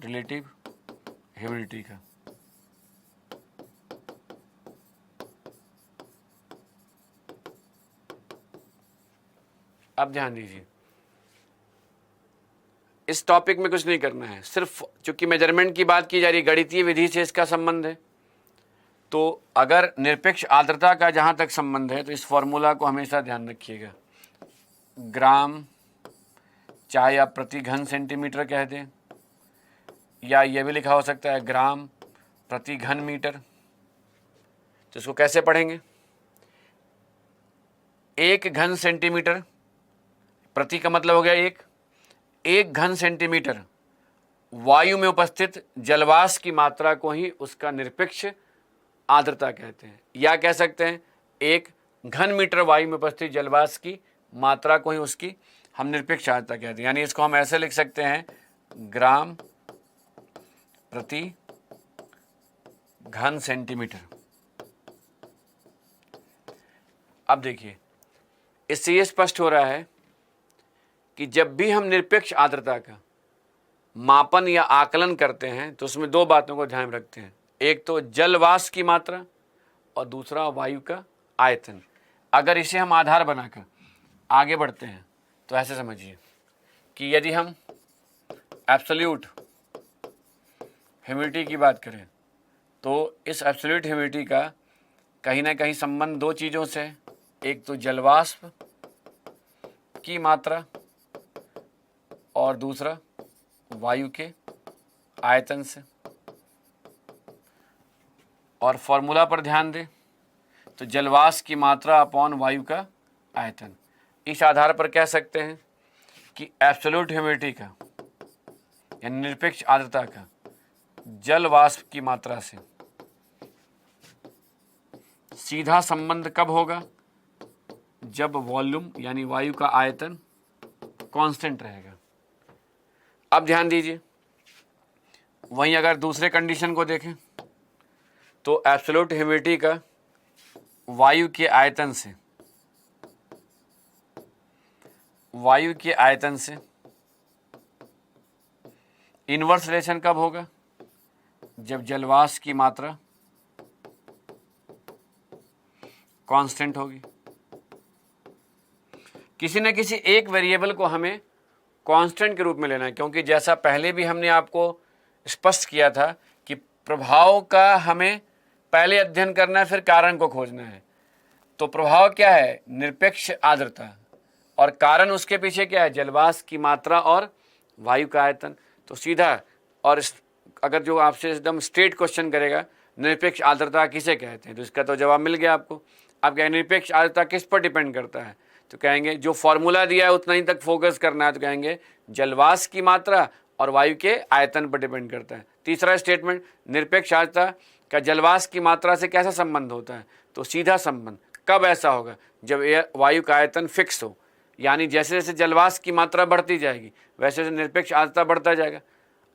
रिलेटिव ह्यूमिडिटी का। अब ध्यान दीजिए, इस टॉपिक में कुछ नहीं करना है, सिर्फ चूंकि मेजरमेंट की बात की जा रही है, गणितीय विधि से इसका संबंध है, तो अगर निरपेक्ष आर्द्रता का जहां तक संबंध है तो इस फॉर्मूला को हमेशा ध्यान रखिएगा। ग्राम, चाहे आप प्रति घन सेंटीमीटर कह दें, या यह भी लिखा हो सकता है ग्राम प्रति घन मीटर। तो इसको कैसे पढ़ेंगे? 1 घन सेंटीमीटर, प्रति का मतलब हो गया 1 घन सेंटीमीटर वायु में उपस्थित जलवाष्प की मात्रा को ही उसका निरपेक्ष आर्द्रता कहते हैं, या कह सकते हैं 1 घन मीटर वायु में उपस्थित जलवाष्प की मात्रा को ही उसकी हम निरपेक्ष आर्द्रता कहते हैं। यानी इसको हम ऐसे लिख सकते हैं, ग्राम प्रति घन सेंटीमीटर। अब देखिए, इससे ये स्पष्ट हो रहा है कि जब भी हम निरपेक्ष आर्द्रता का मापन या आकलन करते हैं तो उसमें 2 बातों को ध्यान में रखते हैं, एक तो जल वाष्प की मात्रा और दूसरा वायु का आयतन। अगर इसे हम आधार बनाकर आगे बढ़ते हैं तो ऐसे समझिए कि यदि हम एब्सोल्यूट ह्यूमिडिटी की बात करें तो इस एब्सोल्यूट ह्यूमिडिटी का कहीं ना कहीं संबंध 2 चीज़ों से है, एक तो जल वाष्प की मात्रा और दूसरा वायु के आयतन से। और फॉर्मूला पर ध्यान दें तो जलवाष्प की मात्रा अपॉन वायु का आयतन। इस आधार पर कह सकते हैं कि एब्सोल्यूट ह्यूमिडिटी का यानी निरपेक्ष आर्द्रता का जल वाष्प की मात्रा से सीधा संबंध कब होगा? जब वॉल्यूम यानी वायु का आयतन कांस्टेंट रहेगा। अब ध्यान दीजिए, वहीं अगर दूसरे कंडीशन को देखें तो एब्सोल्यूट ह्यूमिडिटी का वायु के आयतन से इन्वर्स रिलेशन कब होगा? जब जलवाष्प की मात्रा कांस्टेंट होगी। किसी न किसी एक वेरिएबल को हमें कांस्टेंट के रूप में लेना है, क्योंकि जैसा पहले भी हमने आपको स्पष्ट किया था कि प्रभाव का हमें पहले अध्ययन करना है, फिर कारण को खोजना है। तो प्रभाव क्या है? निरपेक्ष आर्द्रता, और कारण उसके पीछे क्या है? जलवाष्प की मात्रा और वायु का आयतन। तो सीधा, और अगर जो आपसे एकदम स्ट्रेट क्वेश्चन करेगा निरपेक्ष आर्द्रता किसे कहते हैं, तो इसका तो जवाब मिल गया आपको। आप कहेंगे निरपेक्ष आर्द्रता किस पर डिपेंड करता है, तो कहेंगे जो फॉर्मूला दिया है उतना ही तक फोकस करना है, तो कहेंगे जलवाष्प की मात्रा और वायु के आयतन पर डिपेंड करता है। तीसरा स्टेटमेंट, निरपेक्ष आर्द्रता का जलवाष्प की मात्रा से कैसा संबंध होता है, तो सीधा संबंध। कब ऐसा होगा? जब वायु का आयतन फिक्स हो, यानी जैसे जैसे जलवाष्प की मात्रा बढ़ती जाएगी वैसे वैसे निरपेक्ष आर्द्रता बढ़ता जाएगा।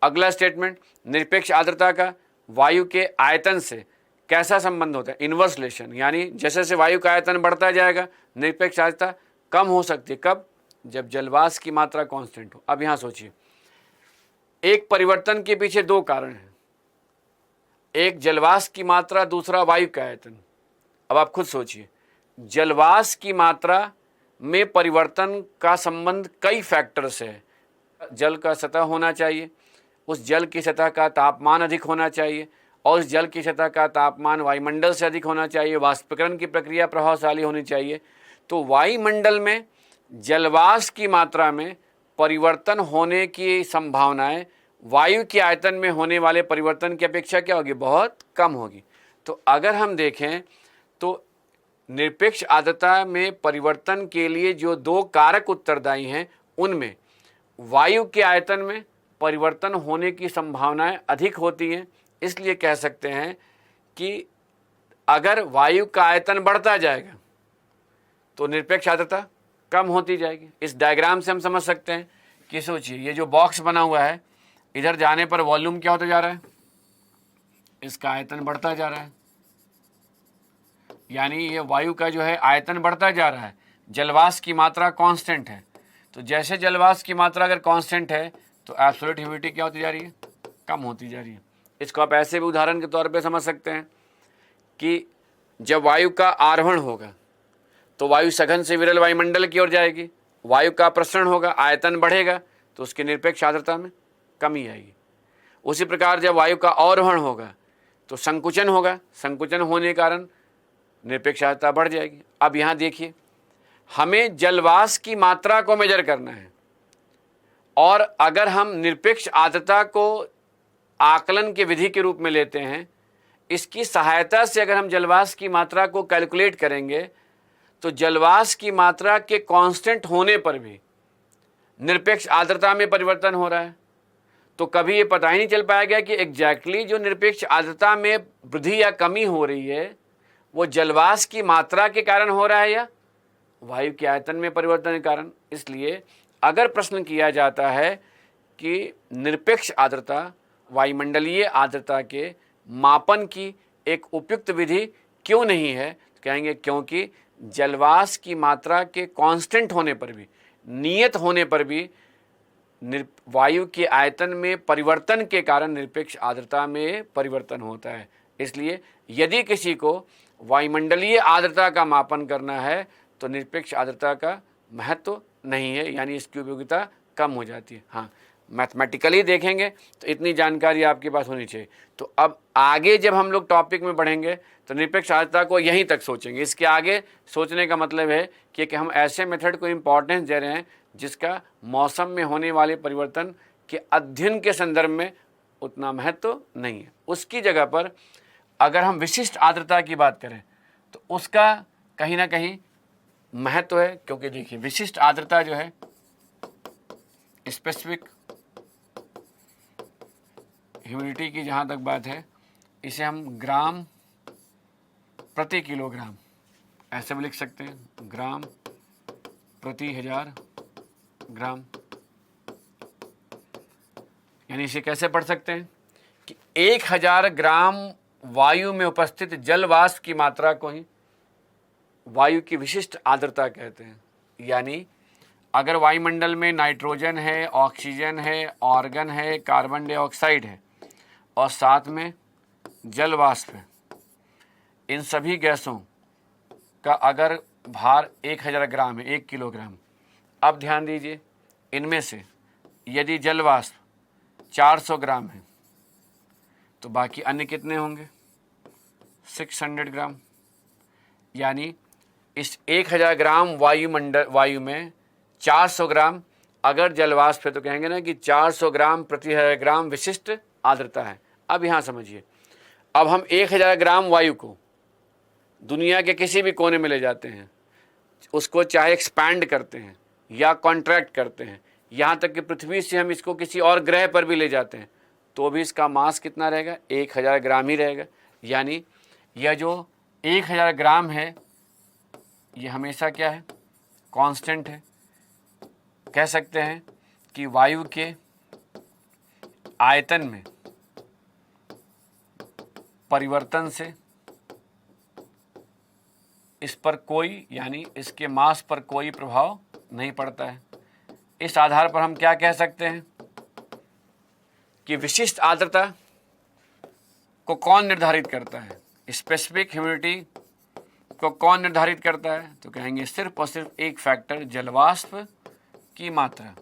अगला स्टेटमेंट, निरपेक्ष आर्द्रता का वायु के आयतन से कैसा संबंध होता है? इन्वर्स रिलेशन, यानी जैसे जैसे वायु का आयतन बढ़ता जाएगा निरपेक्ष आर्द्रता कम हो सकती है। कब? जब जलवाष्प की मात्रा कांस्टेंट हो। अब यहां सोचिए, एक परिवर्तन के पीछे 2 कारण हैं, एक जलवाष्प की मात्रा, दूसरा वायु का आयतन। अब आप खुद सोचिए, जलवाष्प की मात्रा में परिवर्तन का संबंध कई फैक्टर से है। जल का सतह होना चाहिए, उस जल की सतह का तापमान अधिक होना चाहिए, और उस जल की सतह का तापमान वायुमंडल से अधिक होना चाहिए, वाष्पीकरण की प्रक्रिया प्रभावशाली होनी चाहिए। तो वायुमंडल में जलवाष्प की मात्रा में परिवर्तन होने की संभावनाएं वायु के आयतन में होने वाले परिवर्तन की अपेक्षा क्या होगी? बहुत कम होगी। तो अगर हम देखें तो निरपेक्ष आर्द्रता में परिवर्तन के लिए जो 2 कारक उत्तरदायी हैं, उनमें वायु के आयतन में परिवर्तन होने की संभावनाएं अधिक होती हैं। इसलिए कह सकते हैं कि अगर वायु का आयतन बढ़ता जाएगा तो निरपेक्ष आर्द्रता कम होती जाएगी। इस डायग्राम से हम समझ सकते हैं कि सोचिए, ये जो बॉक्स बना हुआ है, इधर जाने पर वॉल्यूम क्या होता जा रहा है? इसका आयतन बढ़ता जा रहा है। यानी ये वायु का जो है आयतन बढ़ता जा रहा है, जलवाष्प की मात्रा कांस्टेंट है। तो जैसे जलवाष्प की मात्रा अगर कांस्टेंट है तो एब्सोल्यूट ह्यूमिडिटी क्या होती जा रही है, कम होती जा रही है। इसको आप ऐसे भी उदाहरण के तौर पे समझ सकते हैं कि जब वायु का आरोहण होगा तो वायु सघन से विरल वायुमंडल की ओर जाएगी, वायु का प्रसरण होगा, आयतन बढ़ेगा तो उसकी निरपेक्ष आर्द्रता में कमी आएगी। उसी प्रकार जब वायु का अवरोहण होगा तो संकुचन होगा, संकुचन होने के कारण निरपेक्ष आर्द्रता बढ़ जाएगी। अब यहाँ देखिए, हमें जलवाष्प की मात्रा को मेजर करना है और अगर हम निरपेक्ष आर्द्रता को आकलन के विधि के रूप में लेते हैं, इसकी सहायता से अगर हम जलवाष्प की मात्रा को कैलकुलेट करेंगे तो जलवाष्प की मात्रा के कांस्टेंट होने पर भी निरपेक्ष आर्द्रता में परिवर्तन हो रहा है। तो कभी ये पता ही नहीं चल पाएगा कि एग्जैक्टली जो निरपेक्ष आर्द्रता में वृद्धि या कमी हो रही है वो जलवाष्प की मात्रा के कारण हो रहा है या वायु के आयतन में परिवर्तन के कारण। इसलिए अगर प्रश्न किया जाता है कि निरपेक्ष आर्द्रता वायुमंडलीय आर्द्रता के मापन की एक उपयुक्त विधि क्यों नहीं है, तो कहेंगे क्योंकि जलवाष्प की मात्रा के कांस्टेंट होने पर भी, नियत होने पर भी वायु के आयतन में परिवर्तन के कारण निरपेक्ष आर्द्रता में परिवर्तन होता है। इसलिए यदि किसी को वायुमंडलीय आर्द्रता का मापन करना है तो निरपेक्ष आर्द्रता का महत्व नहीं है, यानी इसकी उपयोगिता कम हो जाती है। हाँ, मैथमेटिकली देखेंगे तो इतनी जानकारी आपके पास होनी चाहिए। तो अब आगे जब हम लोग टॉपिक में बढ़ेंगे तो निरपेक्ष आर्द्रता को यहीं तक सोचेंगे। इसके आगे सोचने का मतलब है कि हम ऐसे मेथड को इम्पॉर्टेंस दे रहे हैं जिसका मौसम में होने वाले परिवर्तन के अध्ययन के संदर्भ में उतना महत्व नहीं है। उसकी जगह पर अगर हम विशिष्ट आर्द्रता की बात करें तो उसका कहीं ना कहीं महत्व है, क्योंकि देखिए विशिष्ट आर्द्रता जो है, स्पेसिफिक ह्यूमिडिटी की जहाँ तक बात है, इसे हम ग्राम प्रति किलोग्राम ऐसे भी लिख सकते हैं, ग्राम प्रति 1000 ग्राम। यानी इसे कैसे पढ़ सकते हैं कि 1000 ग्राम वायु में उपस्थित जल वाष्प की मात्रा को ही वायु की विशिष्ट आर्द्रता कहते हैं। यानी अगर वायुमंडल में नाइट्रोजन है, ऑक्सीजन है, ऑर्गन है, कार्बन डाइऑक्साइड है और साथ में जल वाष्प है, इन सभी गैसों का अगर भार 1000 ग्राम है, 1 किलोग्राम। अब ध्यान दीजिए, इनमें से यदि जल वाष्प 400 ग्राम है तो बाकी अन्य कितने होंगे, 600 ग्राम। यानी इस 1000 ग्राम वायु में 400 ग्राम अगर जलवाष्प है तो कहेंगे ना कि 400 ग्राम प्रति 1000 ग्राम विशिष्ट आर्द्रता है। अब यहाँ समझिए, अब हम 1000 ग्राम वायु को दुनिया के किसी भी कोने में ले जाते हैं, उसको चाहे एक्सपैंड करते हैं या कॉन्ट्रैक्ट करते हैं, यहाँ तक कि पृथ्वी से हम इसको किसी और ग्रह पर भी ले जाते हैं, तो भी इसका मास कितना रहेगा, 1000 ग्राम ही रहेगा। यानी यह जो 1000 ग्राम है ये हमेशा क्या है, कांस्टेंट है। कह सकते हैं कि वायु के आयतन में परिवर्तन से इस पर कोई, यानी इसके मास पर कोई प्रभाव नहीं पड़ता है। इस आधार पर हम क्या कह सकते हैं कि विशिष्ट आर्द्रता को कौन निर्धारित करता है, स्पेसिफिक ह्यूमिडिटी को कौन निर्धारित करता है, तो कहेंगे सिर्फ और सिर्फ एक फैक्टर, जलवाष्प की मात्रा।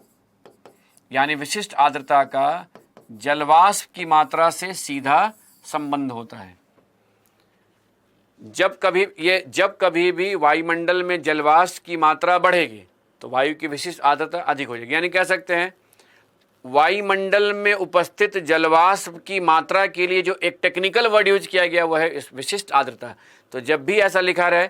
यानी विशिष्ट आर्द्रता का जलवाष्प की मात्रा से सीधा संबंध होता है। जब कभी भी वायुमंडल में जलवाष्प की मात्रा बढ़ेगी तो वायु की विशिष्ट आर्द्रता अधिक हो जाएगी। यानी कह सकते हैं वायुमंडल में उपस्थित जलवाष्प की मात्रा के लिए जो एक टेक्निकल वर्ड यूज किया गया वह है विशिष्ट आर्द्रता। तो जब भी ऐसा लिखा रहे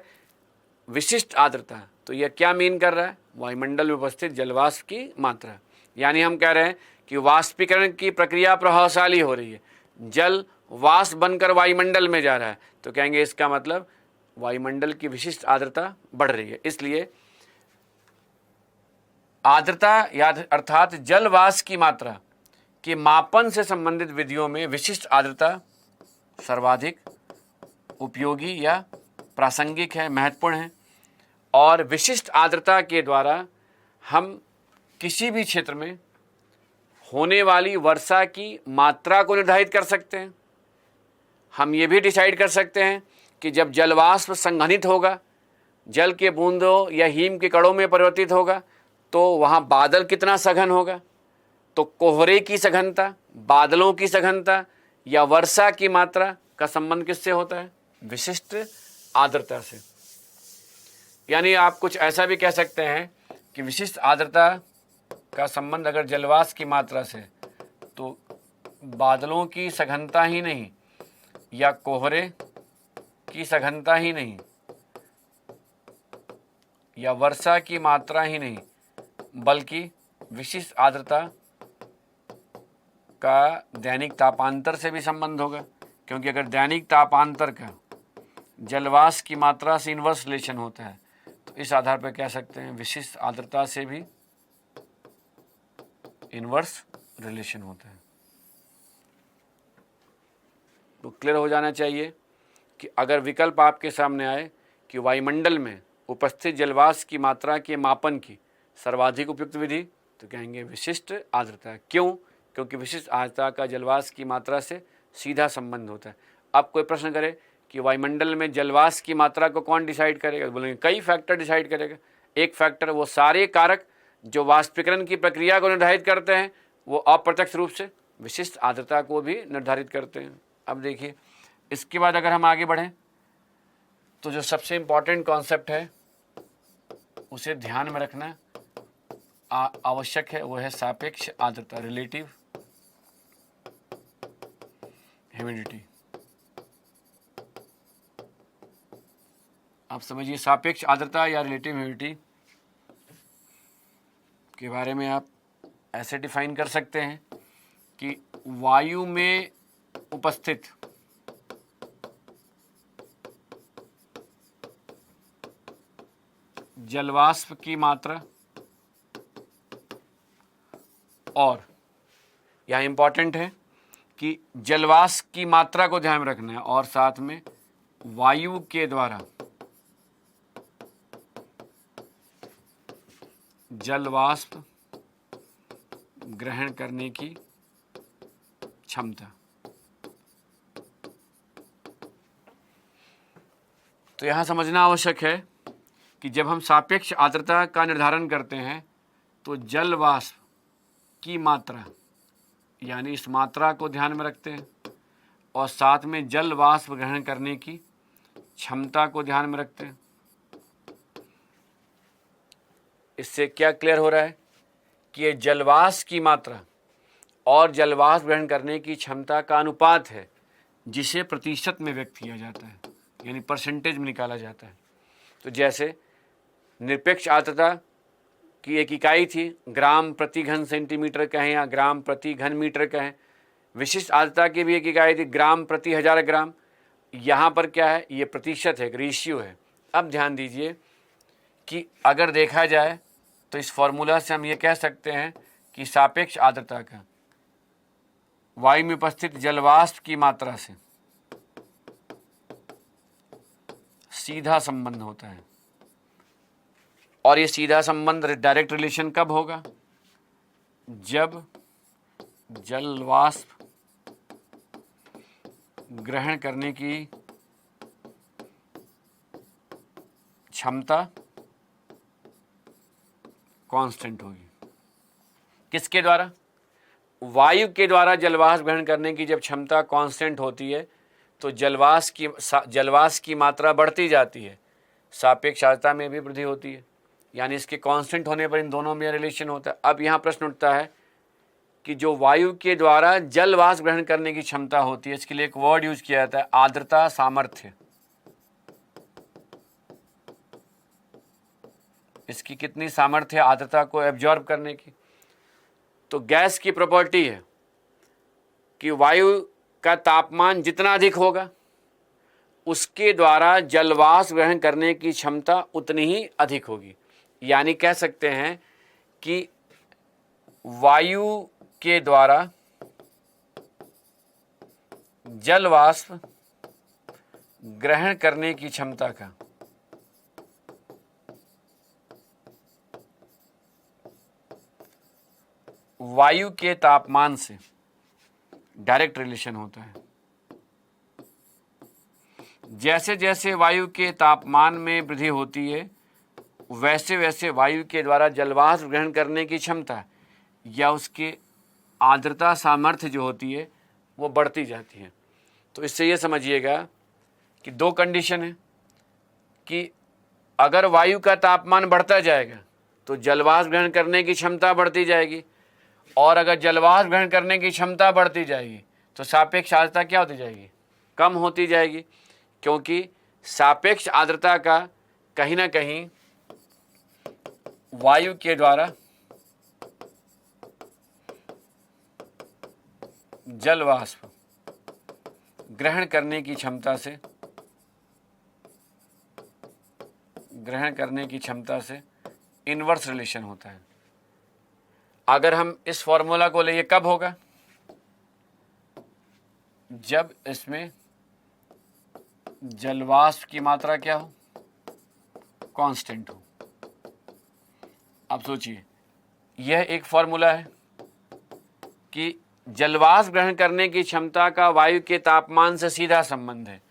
विशिष्ट आर्द्रता तो यह क्या मीन कर रहा है, वायुमंडल में उपस्थित जलवाष्प की मात्रा। यानी हम कह रहे हैं कि वाष्पीकरण की प्रक्रिया प्रभावशाली हो रही है, जल वाष्प बनकर वायुमंडल में जा रहा है, तो कहेंगे इसका मतलब वायुमंडल की विशिष्ट आर्द्रता बढ़ रही है। इसलिए आर्द्रता या अर्थात जल वाष्प की मात्रा के मापन से संबंधित विधियों में विशिष्ट आर्द्रता सर्वाधिक उपयोगी या प्रासंगिक है, महत्वपूर्ण है। और विशिष्ट आर्द्रता के द्वारा हम किसी भी क्षेत्र में होने वाली वर्षा की मात्रा को निर्धारित कर सकते हैं। हम ये भी डिसाइड कर सकते हैं कि जब जलवाष्प संघनित होगा, जल के बूंदों या हिम के कणों में परिवर्तित होगा, तो वहाँ बादल कितना सघन होगा। तो कोहरे की सघनता, बादलों की सघनता या वर्षा की मात्रा का संबंध किससे होता है? विशिष्ट आर्द्रता से। यानी आप कुछ ऐसा भी कह सकते हैं कि विशिष्ट आर्द्रता का संबंध अगर जलवाष्प की मात्रा से, तो बादलों की सघनता ही नहीं या कोहरे की सघनता ही नहीं या वर्षा की मात्रा ही नहीं, बल्कि विशिष्ट आर्द्रता का दैनिक तापांतर से भी संबंध होगा। क्योंकि अगर दैनिक तापांतर का जलवाष्प की मात्रा से इन्वर्स रिलेशन होता है, तो इस आधार पर कह सकते हैं विशिष्ट आर्द्रता से भी इन्वर्स रिलेशन होता है। तो क्लियर हो जाना चाहिए कि अगर विकल्प आपके सामने आए कि वायुमंडल में उपस्थित जलवाष्प की मात्रा के मापन की सर्वाधिक उपयुक्त विधि, तो कहेंगे विशिष्ट आर्द्रता। क्यों? क्योंकि विशिष्ट आर्द्रता का जलवाष्प की मात्रा से सीधा संबंध होता है। अब कोई प्रश्न करे कि वायुमंडल में जलवाष्प की मात्रा को कौन डिसाइड करेगा? बोलेंगे कई फैक्टर डिसाइड करेगा। एक फैक्टर, वो सारे कारक जो वाष्पीकरण की प्रक्रिया को निर्धारित करते हैं, वो अप्रत्यक्ष रूप से विशिष्ट आर्द्रता को भी निर्धारित करते हैं। अब देखिए, इसके बाद अगर हम आगे बढ़ें तो जो सबसे इम्पॉर्टेंट कॉन्सेप्ट है उसे ध्यान में रखना आवश्यक है, वो है सापेक्ष आर्द्रता, रिलेटिव ह्यूमिडिटी। आप समझिए, सापेक्ष आर्द्रता या रिलेटिव ह्यूमिडिटी के बारे में आप ऐसे डिफाइन कर सकते हैं कि वायु में उपस्थित जलवाष्प की मात्रा, और यहाँ इंपॉर्टेंट है कि जलवाष्प की मात्रा को ध्यान में रखना है, और साथ में वायु के द्वारा जलवाष्प ग्रहण करने की क्षमता। तो यहाँ समझना आवश्यक है कि जब हम सापेक्ष आर्द्रता का निर्धारण करते हैं तो जल वाष्प की मात्रा, यानी इस मात्रा को ध्यान में रखते हैं, और साथ में जल वाष्प ग्रहण करने की क्षमता को ध्यान में रखते हैं। इससे क्या क्लियर हो रहा है कि ये जलवाष्प की मात्रा और जलवाष्प ग्रहण करने की क्षमता का अनुपात है, जिसे प्रतिशत में व्यक्त किया जाता है, यानी परसेंटेज में निकाला जाता है। तो जैसे निरपेक्ष आर्द्रता की एक इकाई थी, ग्राम प्रति घन सेंटीमीटर कहें या ग्राम प्रति घन मीटर कहें। विशिष्ट आर्द्रता की भी एक इकाई थी, ग्राम प्रति 1000 ग्राम। यहाँ पर क्या है? ये प्रतिशत है, रेशियो है। अब ध्यान दीजिए कि अगर देखा जाए तो इस फॉर्मूला से हम ये कह सकते हैं कि सापेक्ष आर्द्रता का वायु में उपस्थित जलवाष्प की मात्रा से सीधा संबंध होता है। और ये सीधा संबंध डायरेक्ट रिलेशन कब होगा? जब जलवाष्प ग्रहण करने की क्षमता कांस्टेंट होगी। किसके द्वारा? वायु के द्वारा जलवाष्प ग्रहण करने की जब क्षमता कांस्टेंट होती है तो जलवाष्प की मात्रा बढ़ती जाती है, सापेक्ष आर्द्रता में भी वृद्धि होती है। यानी इसके कांस्टेंट होने पर इन दोनों में रिलेशन होता है। अब यहाँ प्रश्न उठता है कि जो वायु के द्वारा जलवाष्प ग्रहण करने की क्षमता होती है, इसके लिए एक वर्ड यूज किया जाता है, आर्द्रता सामर्थ्य। इसकी कितनी सामर्थ्य है आर्द्रता को एब्जॉर्ब करने की? तो गैस की प्रॉपर्टी है कि वायु का तापमान जितना अधिक होगा उसके द्वारा जलवाष्प ग्रहण करने की क्षमता उतनी ही अधिक होगी। यानी कह सकते हैं कि वायु के द्वारा जलवाष्प ग्रहण करने की क्षमता का वायु के तापमान से डायरेक्ट रिलेशन होता है। जैसे जैसे वायु के तापमान में वृद्धि होती है, वैसे वैसे वायु के द्वारा जलवाष्प ग्रहण करने की क्षमता या उसकी आर्द्रता सामर्थ्य जो होती है वो बढ़ती जाती है। तो इससे ये समझिएगा कि दो कंडीशन है कि अगर वायु का तापमान बढ़ता जाएगा तो जलवाष्प ग्रहण करने की क्षमता बढ़ती जाएगी, और अगर जलवाष्प ग्रहण करने की क्षमता बढ़ती जाएगी तो सापेक्ष आर्द्रता क्या होती जाएगी? कम होती जाएगी, क्योंकि सापेक्ष आर्द्रता का कहीं ना कहीं वायु के द्वारा जलवाष्प ग्रहण करने की क्षमता से इनवर्स रिलेशन होता है। अगर हम इस फॉर्मूला को ले, कब होगा? जब इसमें जलवाष्प की मात्रा क्या हो? कांस्टेंट हो। अब सोचिए, यह एक फॉर्मूला है कि जलवाष्प ग्रहण करने की क्षमता का वायु के तापमान से सीधा संबंध है,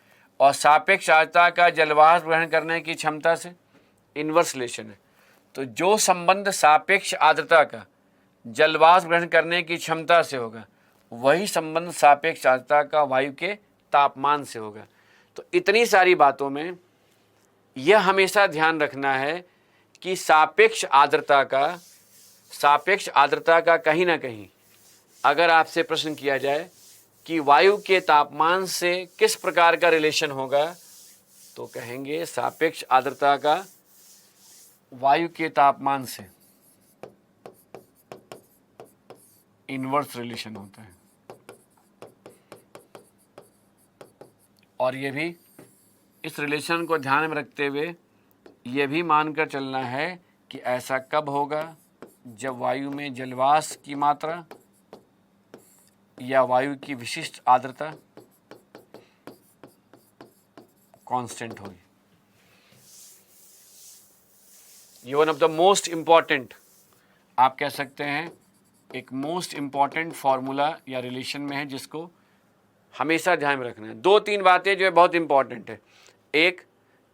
और सापेक्ष आर्द्रता का जलवाष्प ग्रहण करने की क्षमता से इनवर्स रिलेशन है। तो जो संबंध सापेक्ष आर्द्रता का जलवाष्प ग्रहण करने की क्षमता से होगा, वही संबंध सापेक्ष आर्द्रता का वायु के तापमान से होगा। तो इतनी सारी बातों में यह हमेशा ध्यान रखना है कि सापेक्ष आर्द्रता का कहीं ना कहीं अगर आपसे प्रश्न किया जाए कि वायु के तापमान से किस प्रकार का रिलेशन होगा, तो कहेंगे सापेक्ष आर्द्रता का वायु के तापमान से इनवर्स रिलेशन होता है। और ये भी इस रिलेशन को ध्यान में रखते हुए ये भी मानकर चलना है कि ऐसा कब होगा? जब वायु में जलवाष्प की मात्रा या वायु की विशिष्ट आर्द्रता कांस्टेंट होगी। ये one of the most important, आप कह सकते हैं एक मोस्ट इंपॉर्टेंट फॉर्मूला या रिलेशन में है, जिसको हमेशा ध्यान में रखना है। दो तीन बातें जो है बहुत इंपॉर्टेंट है। एक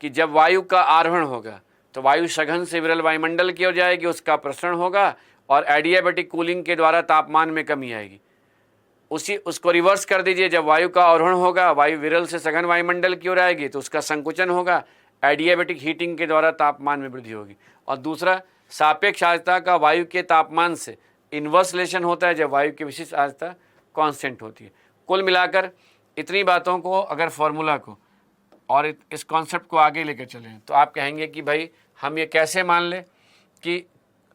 कि जब वायु का आरोहण होगा तो वायु सघन से विरल वायुमंडल की ओर जाएगी, उसका प्रसरण होगा और एडियाबैटिक कूलिंग के द्वारा तापमान में कमी आएगी। उसको रिवर्स कर दीजिए, जब वायु का आरोहण होगा, वायु विरल से सघन वायुमंडल की ओर आएगी तो उसका संकुचन होगा, एडियाबैटिक हीटिंग के द्वारा तापमान में वृद्धि होगी। और दूसरा, सापेक्ष आर्द्रता का वायु के तापमान से इनवर्स रिलेशन होता है जब वायु की विशिष्ट आर्द्रता कांस्टेंट होती है। कुल मिलाकर इतनी बातों को, अगर फॉर्मूला को और इस कॉन्सेप्ट को आगे लेकर चलें तो आप कहेंगे कि भाई हम ये कैसे मान लें कि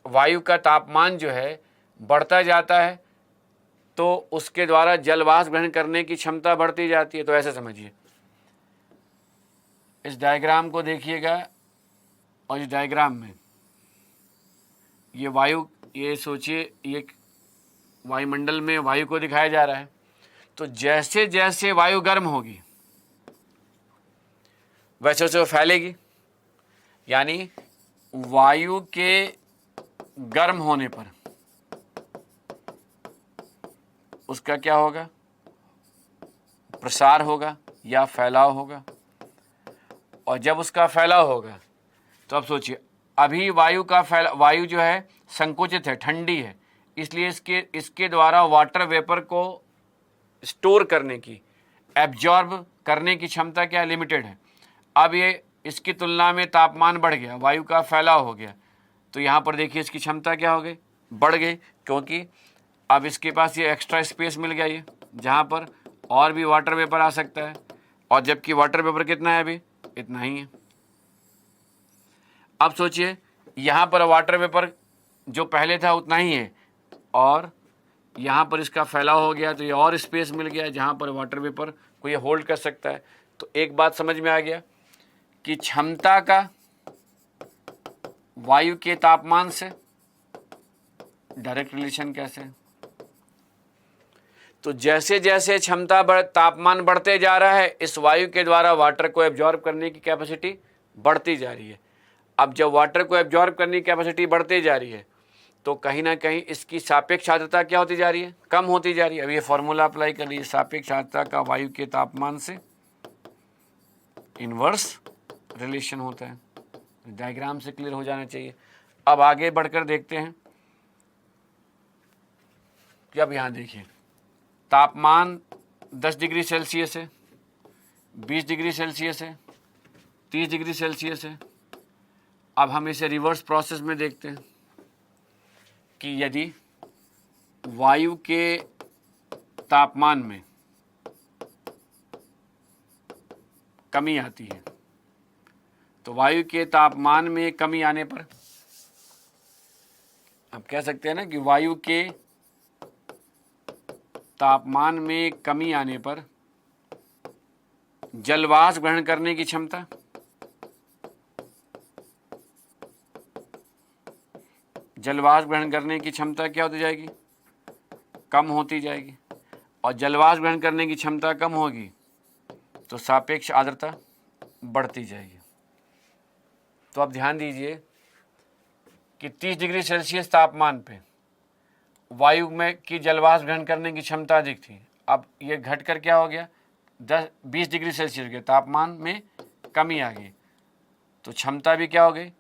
वायु का तापमान जो है बढ़ता जाता है तो उसके द्वारा जलवाष्प ग्रहण करने की क्षमता बढ़ती जाती है। तो ऐसे समझिए, इस डायग्राम को देखिएगा, और इस डायग्राम में ये वायु, ये सोचिए ये वायुमंडल में वायु को दिखाया जा रहा है। तो जैसे जैसे वायु गर्म होगी वैसे वैसे वो फैलेगी, यानी वायु के गर्म होने पर उसका क्या होगा? प्रसार होगा या फैलाव होगा। और जब उसका फैलाव होगा तो अब सोचिए, अभी वायु जो है संकुचित है, ठंडी है, इसलिए इसके द्वारा वाटर वेपर को स्टोर करने की, एब्जॉर्ब करने की क्षमता क्या है? लिमिटेड है। अब ये इसकी तुलना में तापमान बढ़ गया, वायु का फैलाव हो गया, तो यहाँ पर देखिए इसकी क्षमता क्या हो गई? बढ़ गई, क्योंकि अब इसके पास ये एक्स्ट्रा स्पेस मिल गया, ये जहाँ पर और भी वाटर वेपर आ सकता है, और जबकि वाटर वेपर कितना है? अभी इतना ही है। अब सोचिए, यहाँ पर वाटर वेपर जो पहले था उतना ही है, और यहाँ पर इसका फैलाव हो गया तो ये और स्पेस मिल गया जहाँ पर वाटर वेपर को ये होल्ड कर सकता है। तो एक बात समझ में आ गया कि क्षमता का वायु के तापमान से डायरेक्ट रिलेशन कैसे है। तो जैसे जैसे तापमान बढ़ते जा रहा है, इस वायु के द्वारा वाटर को एब्जॉर्ब करने की कैपेसिटी बढ़ती जा रही है। अब जब वाटर को एब्जॉर्ब करने की कैपेसिटी बढ़ती जा रही है, तो कहीं ना कहीं इसकी सापेक्ष आर्द्रता क्या होती जा रही है? कम होती जा रही है। अब ये फॉर्मूला अप्लाई कर लीजिए, सापेक्ष आर्द्रता का वायु के तापमान से इनवर्स रिलेशन होता है। डायग्राम से क्लियर हो जाना चाहिए। अब आगे बढ़कर देखते हैं कि अब यहाँ देखिए, तापमान 10 डिग्री सेल्सियस है, 20 डिग्री सेल्सियस है, 30 डिग्री सेल्सियस है। अब हम इसे रिवर्स प्रोसेस में देखते हैं कि यदि वायु के तापमान में कमी आती है, तो वायु के तापमान में कमी आने पर आप कह सकते हैं ना कि वायु के तापमान में कमी आने पर जलवाष्प ग्रहण करने की क्षमता क्या होती जाएगी? कम होती जाएगी। और जलवाष्प ग्रहण करने की क्षमता कम होगी तो सापेक्ष आर्द्रता बढ़ती जाएगी। तो अब ध्यान दीजिए कि 30 डिग्री सेल्सियस तापमान पे वायु में की जलवाष्प ग्रहण करने की क्षमता अधिक थी। अब ये घटकर क्या हो गया? 20 डिग्री सेल्सियस के तापमान में कमी आ गई, तो क्षमता भी क्या हो गई?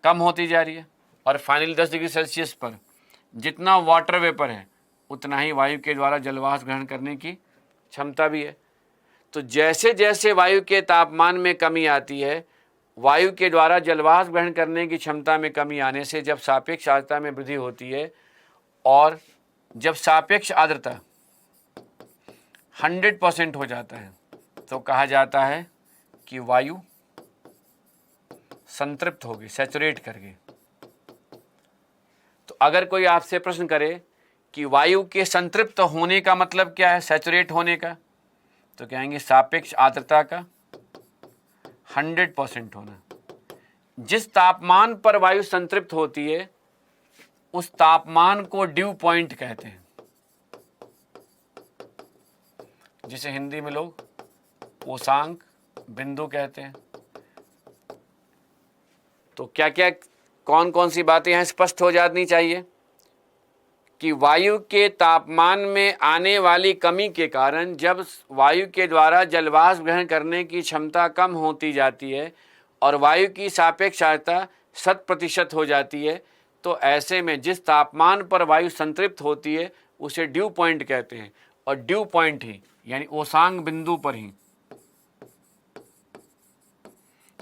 कम होती जा रही है। और फाइनली 10 डिग्री सेल्सियस पर जितना वाटर वेपर है उतना ही वायु के द्वारा जलवाष्प ग्रहण करने की क्षमता भी है। तो जैसे जैसे वायु के तापमान में कमी आती है, वायु के द्वारा जलवाष्प ग्रहण करने की क्षमता में कमी आने से जब सापेक्ष आर्द्रता में वृद्धि होती है, और जब सापेक्ष आर्द्रता 100% हो जाता है, तो कहा जाता है कि वायु संतृप्त होगी, सैचुरेट कर गई। तो अगर कोई आपसे प्रश्न करे कि वायु के संतृप्त होने का मतलब क्या है, सैचुरेट होने का, तो कहेंगे सापेक्ष आर्द्रता का 100% होना। जिस तापमान पर वायु संतृप्त होती है उस तापमान को ड्यू पॉइंट कहते हैं, जिसे हिंदी में लोग ओसांक बिंदु कहते हैं। तो क्या क्या कौन कौन सी बातें यहाँ स्पष्ट हो जानी चाहिए कि वायु के तापमान में आने वाली कमी के कारण जब वायु के द्वारा जलवाष्प ग्रहण करने की क्षमता कम होती जाती है और वायु की सापेक्ष आर्द्रता 100% हो जाती है, तो ऐसे में जिस तापमान पर वायु संतृप्त होती है उसे ड्यू पॉइंट कहते हैं। और ड्यू पॉइंट ही यानी ओसांग बिंदु पर ही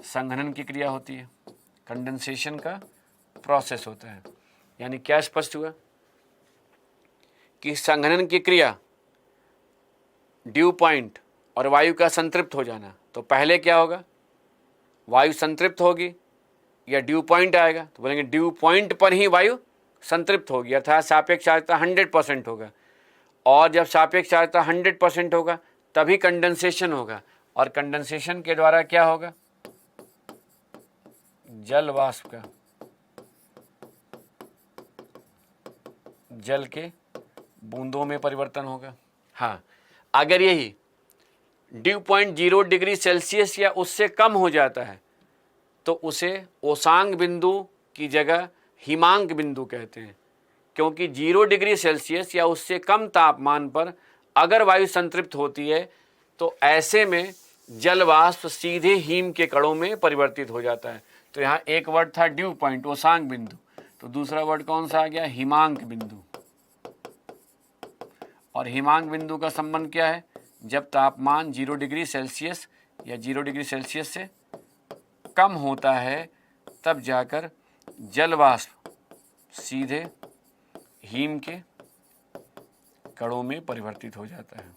संघनन की क्रिया होती है, कंडेंसेशन का प्रोसेस होता है। यानी क्या स्पष्ट हुआ कि संघनन की क्रिया, ड्यू पॉइंट और वायु का संतृप्त हो जाना, तो पहले क्या होगा? वायु संतृप्त होगी या ड्यू पॉइंट आएगा? तो बोलेंगे ड्यू पॉइंट पर ही वायु संतृप्त होगी, अर्थात सापेक्ष आर्द्रता 100% होगा। और जब सापेक्ष आर्द्रता 100% होगा तभी कंडेंसेशन होगा, और कंडेंसेशन के द्वारा क्या होगा? जल वाष्प का, जल के बूंदों में परिवर्तन होगा। हाँ, अगर यही ड्यू पॉइंट 0 डिग्री सेल्सियस या उससे कम हो जाता है तो उसे ओसांग बिंदु की जगह हिमांक बिंदु कहते हैं, क्योंकि 0 डिग्री सेल्सियस या उससे कम तापमान पर अगर वायु संतृप्त होती है तो ऐसे में जल वाष्प सीधे हीम के कणों में परिवर्तित हो जाता है। तो यहाँ एक वर्ड था ड्यू पॉइंट, ओसांग बिंदु, तो दूसरा वर्ड कौन सा आ गया? हिमांक बिंदु। और हिमांक बिंदु का संबंध क्या है? जब तापमान 0 डिग्री सेल्सियस या 0 डिग्री सेल्सियस से कम होता है तब जाकर जल वाष्प सीधे हीम के कणों में परिवर्तित हो जाता है।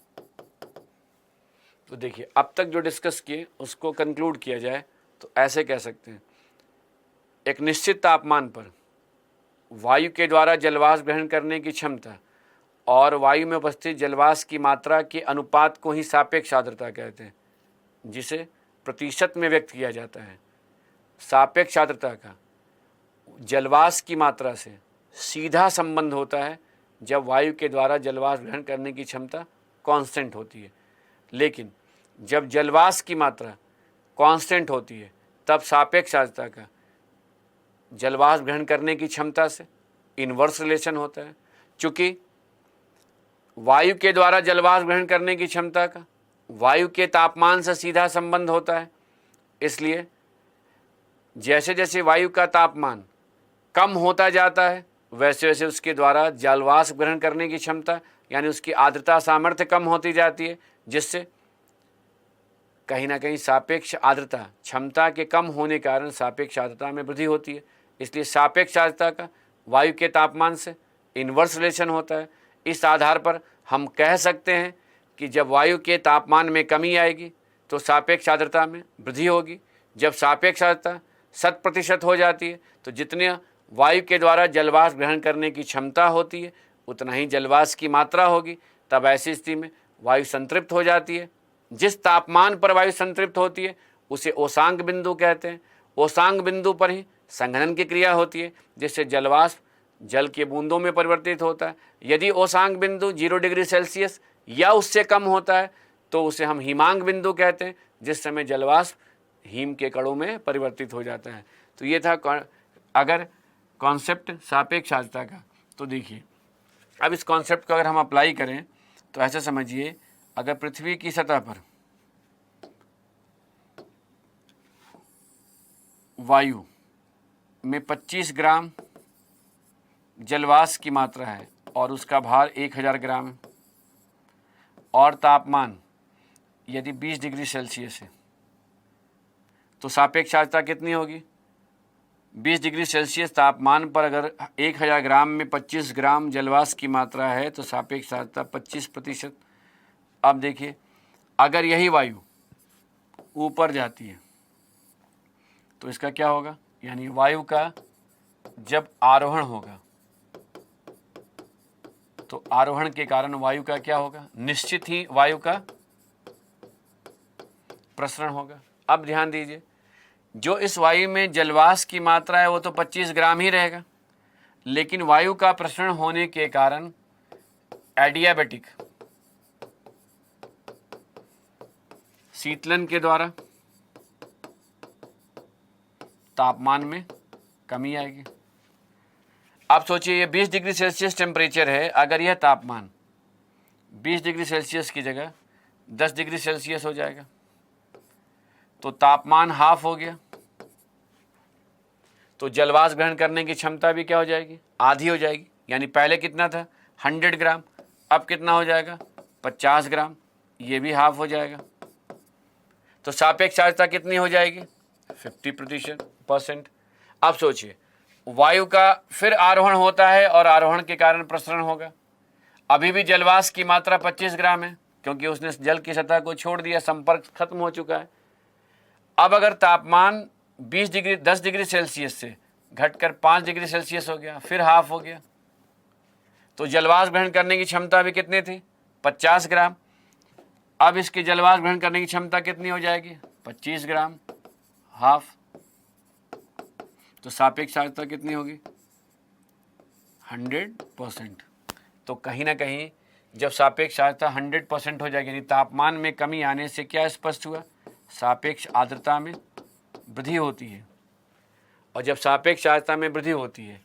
तो देखिए, अब तक जो डिस्कस किए उसको कंक्लूड किया जाए तो ऐसे कह सकते हैं, एक निश्चित तापमान पर वायु के द्वारा जलवाष्प ग्रहण करने की क्षमता और वायु में उपस्थित जलवाष्प की मात्रा के अनुपात को ही सापेक्ष आर्द्रता कहते हैं, जिसे प्रतिशत में व्यक्त किया जाता है। सापेक्ष आर्द्रता का जलवाष्प की मात्रा से सीधा संबंध होता है जब वायु के द्वारा जलवाष्प ग्रहण करने की क्षमता कांस्टेंट होती है। लेकिन जब जलवाष्प की मात्रा कांस्टेंट होती है तब सापेक्ष आर्द्रता का जलवाष्प ग्रहण करने की क्षमता से इन्वर्स रिलेशन होता है। चूँकि वायु के द्वारा जलवाष्प ग्रहण करने की क्षमता का वायु के तापमान से सीधा संबंध होता है, इसलिए जैसे जैसे वायु का तापमान कम होता जाता है वैसे वैसे उसके द्वारा जलवाष्प ग्रहण करने की क्षमता यानी उसकी आर्द्रता सामर्थ्य कम होती जाती है, जिससे कहीं ना कहीं सापेक्ष आर्द्रता क्षमता के कम होने के कारण सापेक्ष आर्द्रता में वृद्धि होती है। इसलिए सापेक्ष आर्द्रता का वायु के तापमान से इन्वर्स रिलेशन होता है। इस आधार पर हम कह सकते हैं कि जब वायु के तापमान में कमी आएगी तो सापेक्ष आर्द्रता में वृद्धि होगी। जब सापेक्ष आर्द्रता 100% हो जाती है तो जितने वायु के द्वारा जलवाष्प ग्रहण करने की क्षमता होती है उतना ही जलवाष्प की मात्रा होगी। तब ऐसी स्थिति में वायु संतृप्त हो जाती है। जिस तापमान पर वायु संतृप्त होती है उसे ओसांक बिंदु कहते हैं। ओसांक बिंदु पर ही संघनन की क्रिया होती है, जिससे जलवाष्प जल के बूंदों में परिवर्तित होता है। यदि ओसांक बिंदु 0 डिग्री सेल्सियस या उससे कम होता है तो उसे हम हिमांक बिंदु कहते हैं, जिस समय जलवाष्प हिम के कणों में परिवर्तित हो जाता है। तो ये था अगर कॉन्सेप्ट सापेक्ष आर्द्रता का। तो देखिए अब इस कॉन्सेप्ट को अगर हम अप्लाई करें तो ऐसा समझिए, अगर पृथ्वी की सतह पर वायु में 25 ग्राम जलवाष्प की मात्रा है और उसका भार 1000 ग्राम है और तापमान यदि 20 डिग्री सेल्सियस है तो सापेक्ष आर्द्रता कितनी होगी? 20 डिग्री सेल्सियस तापमान पर अगर 1000 ग्राम में 25 ग्राम जलवाष्प की मात्रा है तो सापेक्ष आर्द्रता 25%। अब देखिए अगर यही वायु ऊपर जाती है तो इसका क्या होगा, यानी वायु का जब आरोहण होगा तो आरोहण के कारण वायु का क्या होगा, निश्चित ही वायु का प्रसरण होगा। अब ध्यान दीजिए, जो इस वायु में जलवाष्प की मात्रा है वो तो 25 ग्राम ही रहेगा, लेकिन वायु का प्रसरण होने के कारण एडियाबैटिक शीतलन के द्वारा तापमान में कमी आएगी। अब सोचिए ये 20 डिग्री सेल्सियस टेम्परेचर है, अगर यह तापमान 20 डिग्री सेल्सियस की जगह 10 डिग्री सेल्सियस हो जाएगा तो तापमान हाफ हो गया, तो जलवाष्प ग्रहण करने की क्षमता भी क्या हो जाएगी, आधी हो जाएगी। यानी पहले कितना था 100 ग्राम, अब कितना हो जाएगा 50 ग्राम, ये भी हाफ हो जाएगा। तो सापेक्ष आर्द्रता कितनी हो जाएगी 50%। अब सोचिए वायु का फिर आरोहण होता है और आरोहण के कारण प्रसरण होगा। अभी भी जलवाष्प की मात्रा 25 ग्राम है क्योंकि उसने जल की सतह को छोड़ दिया, संपर्क खत्म हो चुका है। अब अगर तापमान 10 डिग्री सेल्सियस से घटकर 5 डिग्री सेल्सियस हो गया, फिर हाफ हो गया, तो जलवाष्प ग्रहण करने की क्षमता भी कितनी थी 50 ग्राम। अब इसकी जलवाष्प ग्रहण करने की क्षमता कितनी हो जाएगी 25 ग्राम, हाफ। तो सापेक्ष आर्द्रता कितनी होगी 100%। तो कहीं ना कहीं जब सापेक्ष आर्द्रता 100% हो जाएगी, यानी तापमान में कमी आने से क्या स्पष्ट हुआ, सापेक्ष आर्द्रता में वृद्धि होती है। और जब सापेक्ष आर्द्रता में वृद्धि होती है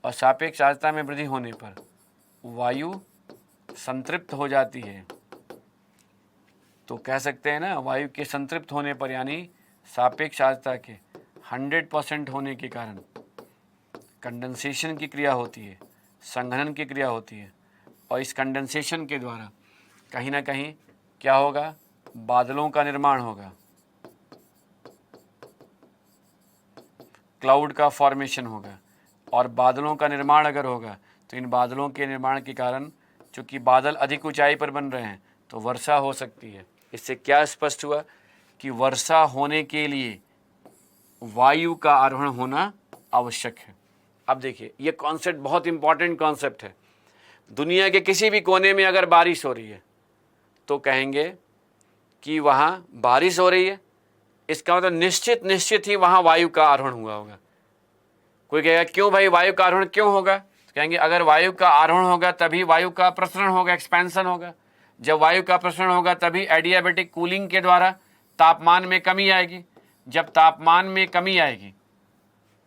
और सापेक्ष आर्द्रता में वृद्धि होने पर वायु संतृप्त हो जाती है, तो कह सकते हैं ना वायु के संतृप्त होने पर यानी सापेक्ष आर्द्रता के 100% होने के कारण कंडेंसेशन की क्रिया होती है, संघनन की क्रिया होती है, और इस कंडेंसेशन के द्वारा कहीं ना कहीं क्या होगा, बादलों का निर्माण होगा, क्लाउड का फॉर्मेशन होगा। और बादलों का निर्माण अगर होगा तो इन बादलों के निर्माण के कारण चूँकि बादल अधिक ऊंचाई पर बन रहे हैं तो वर्षा हो सकती है। इससे क्या स्पष्ट हुआ कि वर्षा होने के लिए वायु का आरोहण होना आवश्यक है। अब देखिए ये कॉन्सेप्ट बहुत इंपॉर्टेंट कॉन्सेप्ट है। दुनिया के किसी भी कोने में अगर बारिश हो रही है तो कहेंगे कि वहाँ बारिश हो रही है, इसका मतलब निश्चित ही वहाँ वायु का आरोहण हुआ होगा। कोई कहेगा क्यों भाई वायु का आरोहण क्यों होगा, तो कहेंगे अगर वायु का आरोहण होगा तभी वायु का प्रसरण होगा, एक्सपेंशन होगा। जब वायु का प्रसरण होगा तभी एडियाबेटिक कूलिंग के द्वारा तापमान में कमी आएगी। जब तापमान में कमी आएगी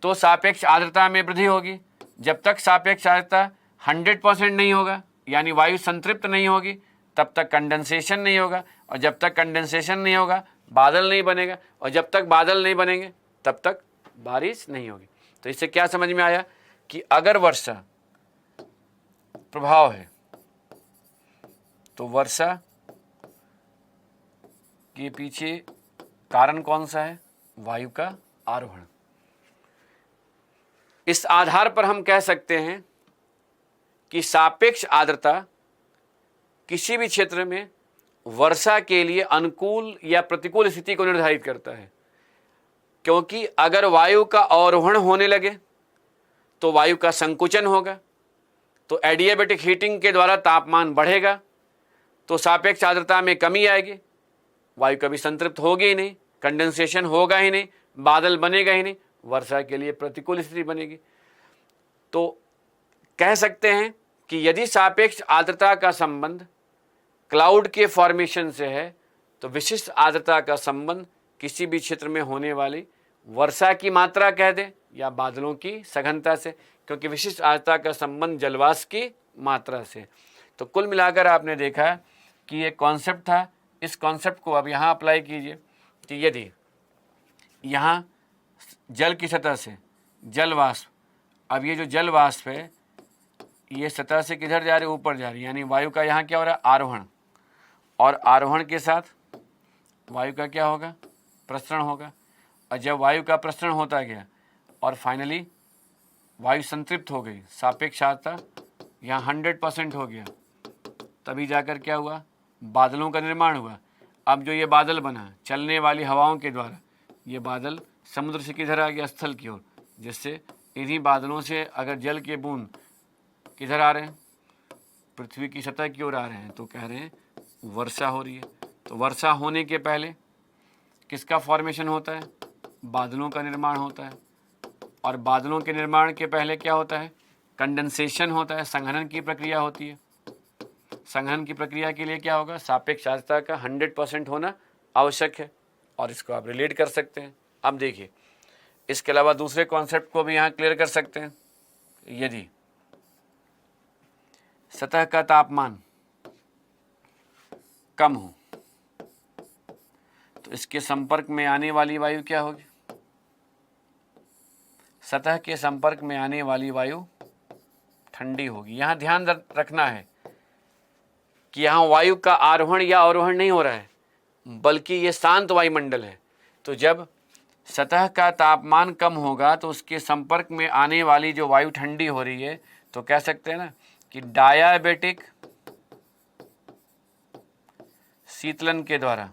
तो सापेक्ष आर्द्रता में वृद्धि होगी। जब तक सापेक्ष आर्द्रता 100% नहीं होगा, यानी वायु संतृप्त नहीं होगी, तब तक कंडेंसेशन नहीं होगा, और जब तक कंडेंसेशन नहीं होगा बादल नहीं बनेगा, और जब तक बादल नहीं बनेंगे तब तक बारिश नहीं होगी। तो इससे क्या समझ में आया कि अगर वर्षा प्रभाव है तो वर्षा के पीछे कारण कौन सा है? वायु का आरोहण। इस आधार पर हम कह सकते हैं कि सापेक्ष आर्द्रता किसी भी क्षेत्र में वर्षा के लिए अनुकूल या प्रतिकूल स्थिति को निर्धारित करता है, क्योंकि अगर वायु का अवरोहण होने लगे तो वायु का संकुचन होगा, तो एडियाबेटिक हीटिंग के द्वारा तापमान बढ़ेगा, तो सापेक्ष आर्द्रता में कमी आएगी, वायु कभी संतृप्त होगी ही नहीं, कंडेंसेशन होगा ही नहीं, बादल बनेगा ही नहीं, वर्षा के लिए प्रतिकूल स्थिति बनेगी। तो कह सकते हैं कि यदि सापेक्ष आर्द्रता का संबंध क्लाउड के फॉर्मेशन से है तो विशिष्ट आर्द्रता का संबंध किसी भी क्षेत्र में होने वाली वर्षा की मात्रा कह दें या बादलों की सघनता से, क्योंकि विशिष्ट आर्द्रता का संबंध जलवाष्प की मात्रा से। तो कुल मिलाकर आपने देखा कि ये कॉन्सेप्ट था। इस कॉन्सेप्ट को अब यहाँ अप्लाई कीजिए कि यदि यहाँ जल की सतह से जल वाष्प, अब ये जो जल वाष्प है ये सतह से किधर जा रही है? ऊपर जा रही है, यानी वायु का यहाँ क्या हो रहा है? आरोहण, और आरोहण के साथ वायु का क्या होगा? प्रसरण होगा। और जब वायु का प्रसरण होता गया और फाइनली वायु संतृप्त हो गई, सापेक्ष आर्द्रता यहाँ 100% हो गया, तभी जाकर क्या हुआ? बादलों का निर्माण हुआ। अब जो ये बादल बना चलने वाली हवाओं के द्वारा, ये बादल समुद्र से किधर आ गया? स्थल की ओर, जिससे इन्हीं बादलों से अगर जल के बूंद किधर आ रहे हैं? पृथ्वी की सतह की ओर आ रहे हैं, तो कह रहे हैं वर्षा हो रही है। तो वर्षा होने के पहले किसका फॉर्मेशन होता है? बादलों का निर्माण होता है, और बादलों के निर्माण के पहले क्या होता है? कंडेंसेशन होता है, संघनन की प्रक्रिया होती है। संघनन की प्रक्रिया के लिए क्या होगा? सापेक्ष आर्द्रता का 100% होना आवश्यक है, और इसको आप रिलेट कर सकते हैं। अब देखिए, इसके अलावा दूसरे कॉन्सेप्ट को भी यहाँ क्लियर कर सकते हैं। यदि सतह का तापमान कम हो तो इसके संपर्क में आने वाली वायु क्या होगी? सतह के संपर्क में आने वाली वायु ठंडी होगी। यहाँ ध्यान रखना है कि यहाँ वायु का आरोहण या अवरोहण नहीं हो रहा है, बल्कि ये शांत वायुमंडल है। तो जब सतह का तापमान कम होगा तो उसके संपर्क में आने वाली जो वायु ठंडी हो रही है, तो कह सकते हैं ना कि डायाबेटिक शीतलन के द्वारा,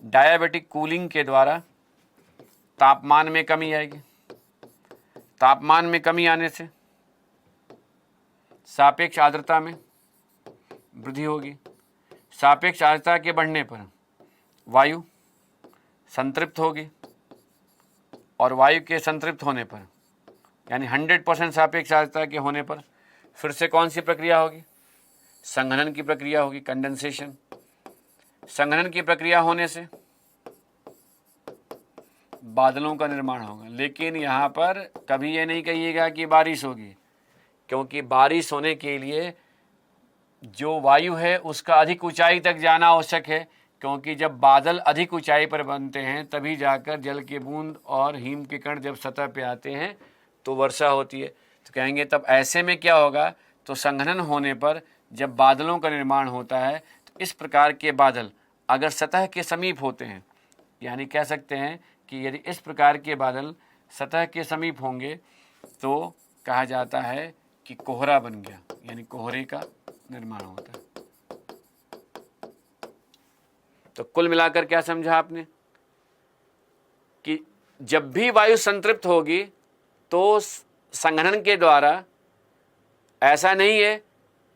डायाबेटिक कूलिंग के द्वारा तापमान में कमी आएगी। तापमान में कमी आने से सापेक्ष आर्द्रता में वृद्धि होगी। सापेक्ष आर्द्रता के बढ़ने पर वायु संतृप्त होगी, और वायु के संतृप्त होने पर यानी 100% सापेक्ष आर्द्रता के होने पर फिर से कौन सी प्रक्रिया होगी? संघनन की प्रक्रिया होगी, कंडेंसेशन। संघनन की प्रक्रिया होने से बादलों का निर्माण होगा। लेकिन यहाँ पर कभी ये नहीं कहिएगा कि बारिश होगी, क्योंकि बारिश होने के लिए जो वायु है उसका अधिक ऊंचाई तक जाना आवश्यक है, क्योंकि जब बादल अधिक ऊंचाई पर बनते हैं तभी जाकर जल के बूंद और हिम के कण जब सतह पे आते हैं तो वर्षा होती है। तो कहेंगे तब ऐसे में क्या होगा? तो संघनन होने पर जब बादलों का निर्माण होता है तो इस प्रकार के बादल अगर सतह के समीप होते हैं, यानी कह सकते हैं कि यदि इस प्रकार के बादल सतह के समीप होंगे तो कहा जाता है कि कोहरा बन गया, यानी कोहरे का निर्माण होता है। तो कुल मिलाकर क्या समझा आपने कि जब भी वायु संतृप्त होगी तो संघनन के द्वारा, ऐसा नहीं है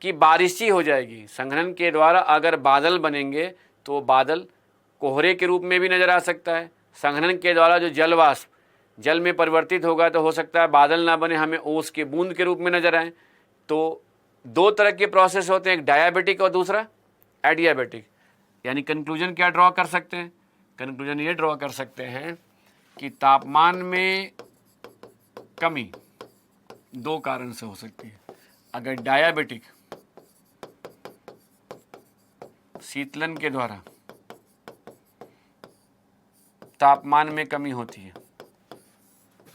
कि बारिश ही हो जाएगी। संघनन के द्वारा अगर बादल बनेंगे तो बादल कोहरे के रूप में भी नजर आ सकता है। संघनन के द्वारा जो जल वाष्प जल में परिवर्तित होगा तो हो सकता है बादल ना बने, हमें ओस के बूंद के रूप में नजर आए। तो दो तरह के प्रोसेस होते हैं, एक डायबिटिक और दूसरा एडियाबेटिक। यानी कंक्लूजन क्या ड्रॉ कर सकते हैं? कंक्लूजन ये ड्रॉ कर सकते हैं कि तापमान में कमी दो कारण से हो सकती है। अगर डायबिटिक शीतलन के द्वारा तापमान में कमी होती है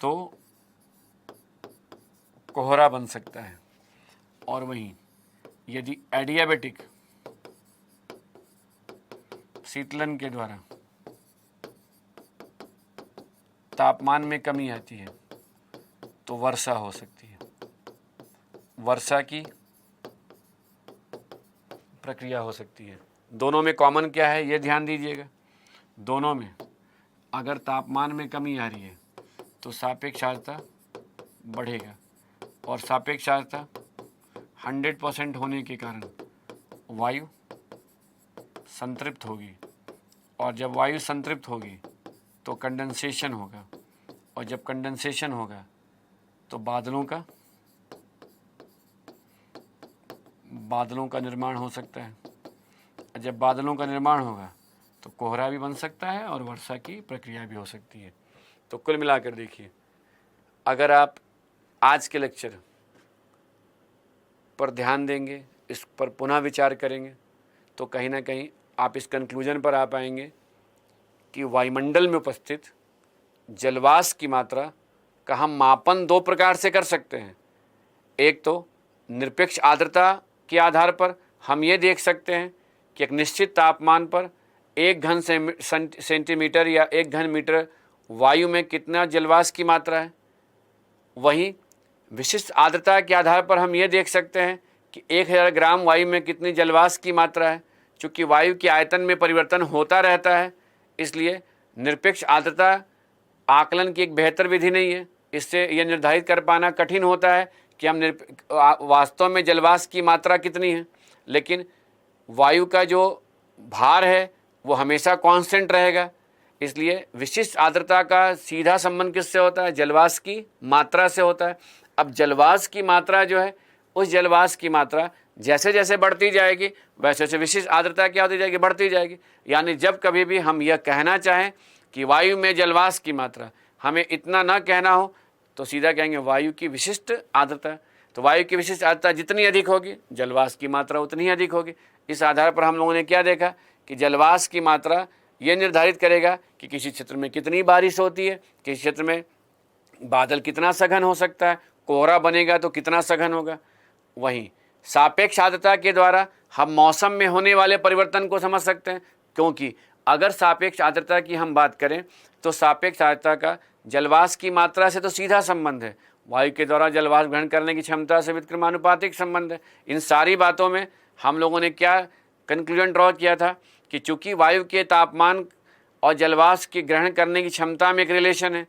तो कोहरा बन सकता है, और वहीं यदि एडियाबेटिक शीतलन के द्वारा तापमान में कमी आती है तो वर्षा हो सकती है। वर्षा की प्रक्रिया हो सकती है। दोनों में कॉमन क्या है ये ध्यान दीजिएगा। दोनों में अगर तापमान में कमी आ रही है तो सापेक्ष आर्द्रता बढ़ेगा, और सापेक्ष आर्द्रता 100% होने के कारण वायु संतृप्त होगी, और जब वायु संतृप्त होगी तो कंडेंसेशन होगा, और जब कंडेंसेशन होगा तो बादलों का निर्माण हो सकता है। और जब बादलों का निर्माण होगा तो कोहरा भी बन सकता है और वर्षा की प्रक्रिया भी हो सकती है। तो कुल मिलाकर देखिए, अगर आप आज के लेक्चर पर ध्यान देंगे, इस पर पुनः विचार करेंगे, तो कहीं ना कहीं आप इस कंक्लूजन पर आ पाएंगे कि वायुमंडल में उपस्थित जलवाष्प की मात्रा का हम मापन दो प्रकार से कर सकते हैं। एक तो निरपेक्ष आर्द्रता के आधार पर हम ये देख सकते हैं कि एक निश्चित तापमान पर 1 घन सेंटीमीटर या 1 घन मीटर वायु में कितना जलवाष्प की मात्रा है। वहीं विशिष्ट आर्द्रता के आधार पर हम ये देख सकते हैं कि 1000 ग्राम वायु में कितनी जलवाष्प की मात्रा है। चूँकि वायु के आयतन में परिवर्तन होता रहता है, इसलिए निरपेक्ष आर्द्रता आकलन की एक बेहतर विधि नहीं है। इससे यह निर्धारित कर पाना कठिन होता है कि हम वास्तव में जलवाष्प की मात्रा कितनी है, लेकिन वायु का जो भार है वो हमेशा कांस्टेंट रहेगा। इसलिए विशिष्ट आर्द्रता का सीधा संबंध किससे होता है? जलवाष्प की मात्रा से होता है। अब जलवाष्प की मात्रा जो है, उस जलवाष्प की मात्रा जैसे जैसे बढ़ती जाएगी वैसे वैसे विशिष्ट आर्द्रता क्या होती जाएगी? बढ़ती जाएगी। यानी जब कभी भी हम यह कहना चाहें कि वायु में जलवाष्प की मात्रा, हमें इतना ना कहना हो तो सीधा कहेंगे वायु की विशिष्ट आर्द्रता। तो वायु की विशिष्ट आर्द्रता जितनी अधिक होगी जलवाष्प की मात्रा उतनी ही अधिक होगी। इस आधार पर हम लोगों ने क्या देखा कि जलवाष्प की मात्रा ये निर्धारित करेगा कि किसी क्षेत्र में कितनी बारिश होती है, किसी क्षेत्र में बादल कितना सघन हो सकता है, कोहरा बनेगा तो कितना सघन होगा। वहीं सापेक्ष आर्द्रता के द्वारा हम मौसम में होने वाले परिवर्तन को समझ सकते हैं, क्योंकि अगर सापेक्ष आर्द्रता की हम बात करें तो सापेक्ष आर्द्रता का जलवाष्प की मात्रा से तो सीधा संबंध है, वायु के द्वारा जलवाष्प ग्रहण करने की क्षमता से व्युत्क्रमानुपातिक संबंध है। इन सारी बातों में हम लोगों ने क्या कंक्लूजन ड्रॉ किया था कि चूंकि वायु के तापमान और जलवाष्प की ग्रहण करने की क्षमता में एक रिलेशन है,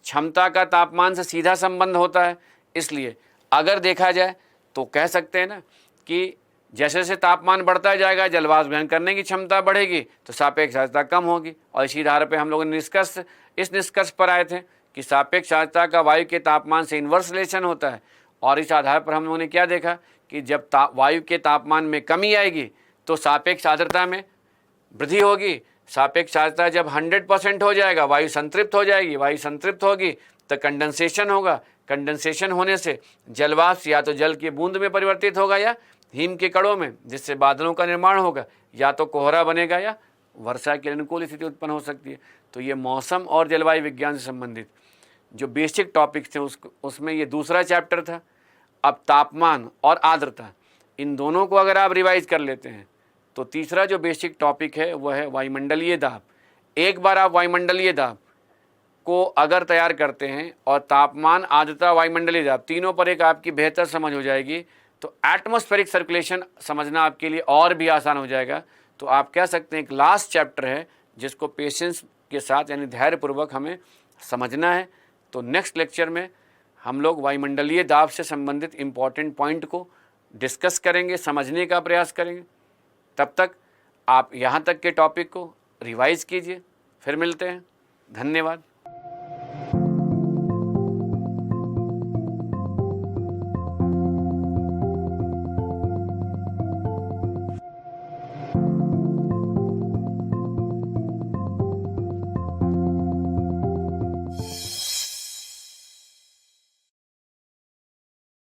क्षमता का तापमान से सीधा संबंध होता है। इसलिए अगर देखा जाए तो कह सकते हैं ना कि जैसे जैसे तापमान बढ़ता जाएगा जलवाष्प ग्रहण करने की क्षमता बढ़ेगी तो सापेक्ष आर्द्रता कम होगी। और इसी आधार पर हम लोगों ने इस निष्कर्ष पर आए थे कि सापेक्ष आर्द्रता का वायु के तापमान से इन्वर्स रिलेशन होता है। और इस आधार पर हम लोगों ने क्या देखा कि जब वायु के तापमान में कमी आएगी तो सापेक्ष आर्द्रता में वृद्धि होगी। सापेक्ष आर्द्रता जब 100% हो जाएगा वायु संतृप्त हो जाएगी, वायु संतृप्त होगी तो कंडेंसेशन होगा। कंडेंसेशन होने से जलवाष्प या तो जल की बूंद में परिवर्तित होगा या हिम के कणों में, जिससे बादलों का निर्माण होगा, या तो कोहरा बनेगा या वर्षा की अनुकूल स्थिति उत्पन्न हो सकती है। तो ये मौसम और जलवायु विज्ञान से संबंधित जो बेसिक टॉपिक्स थे उसमें ये दूसरा चैप्टर था। अब तापमान और आर्द्रता इन दोनों को अगर आप रिवाइज कर लेते हैं तो तीसरा जो बेसिक टॉपिक है वह है वायुमंडलीय दाब। एक बार आप वायुमंडलीय दाब को अगर तैयार करते हैं और तापमान, आर्द्रता, वायुमंडलीय दाब तीनों पर एक आपकी बेहतर समझ हो जाएगी तो एटमॉस्फेरिक सर्कुलेशन समझना आपके लिए और भी आसान हो जाएगा। तो आप कह सकते हैं एक लास्ट चैप्टर है जिसको पेशेंस के साथ यानी धैर्यपूर्वक हमें समझना है। तो नेक्स्ट लेक्चर में हम लोग वायुमंडलीय दाब से संबंधित इम्पॉर्टेंट पॉइंट को डिस्कस करेंगे, समझने का प्रयास करेंगे। तब तक आप यहाँ तक के टॉपिक को रिवाइज कीजिए। फिर मिलते हैं। धन्यवाद।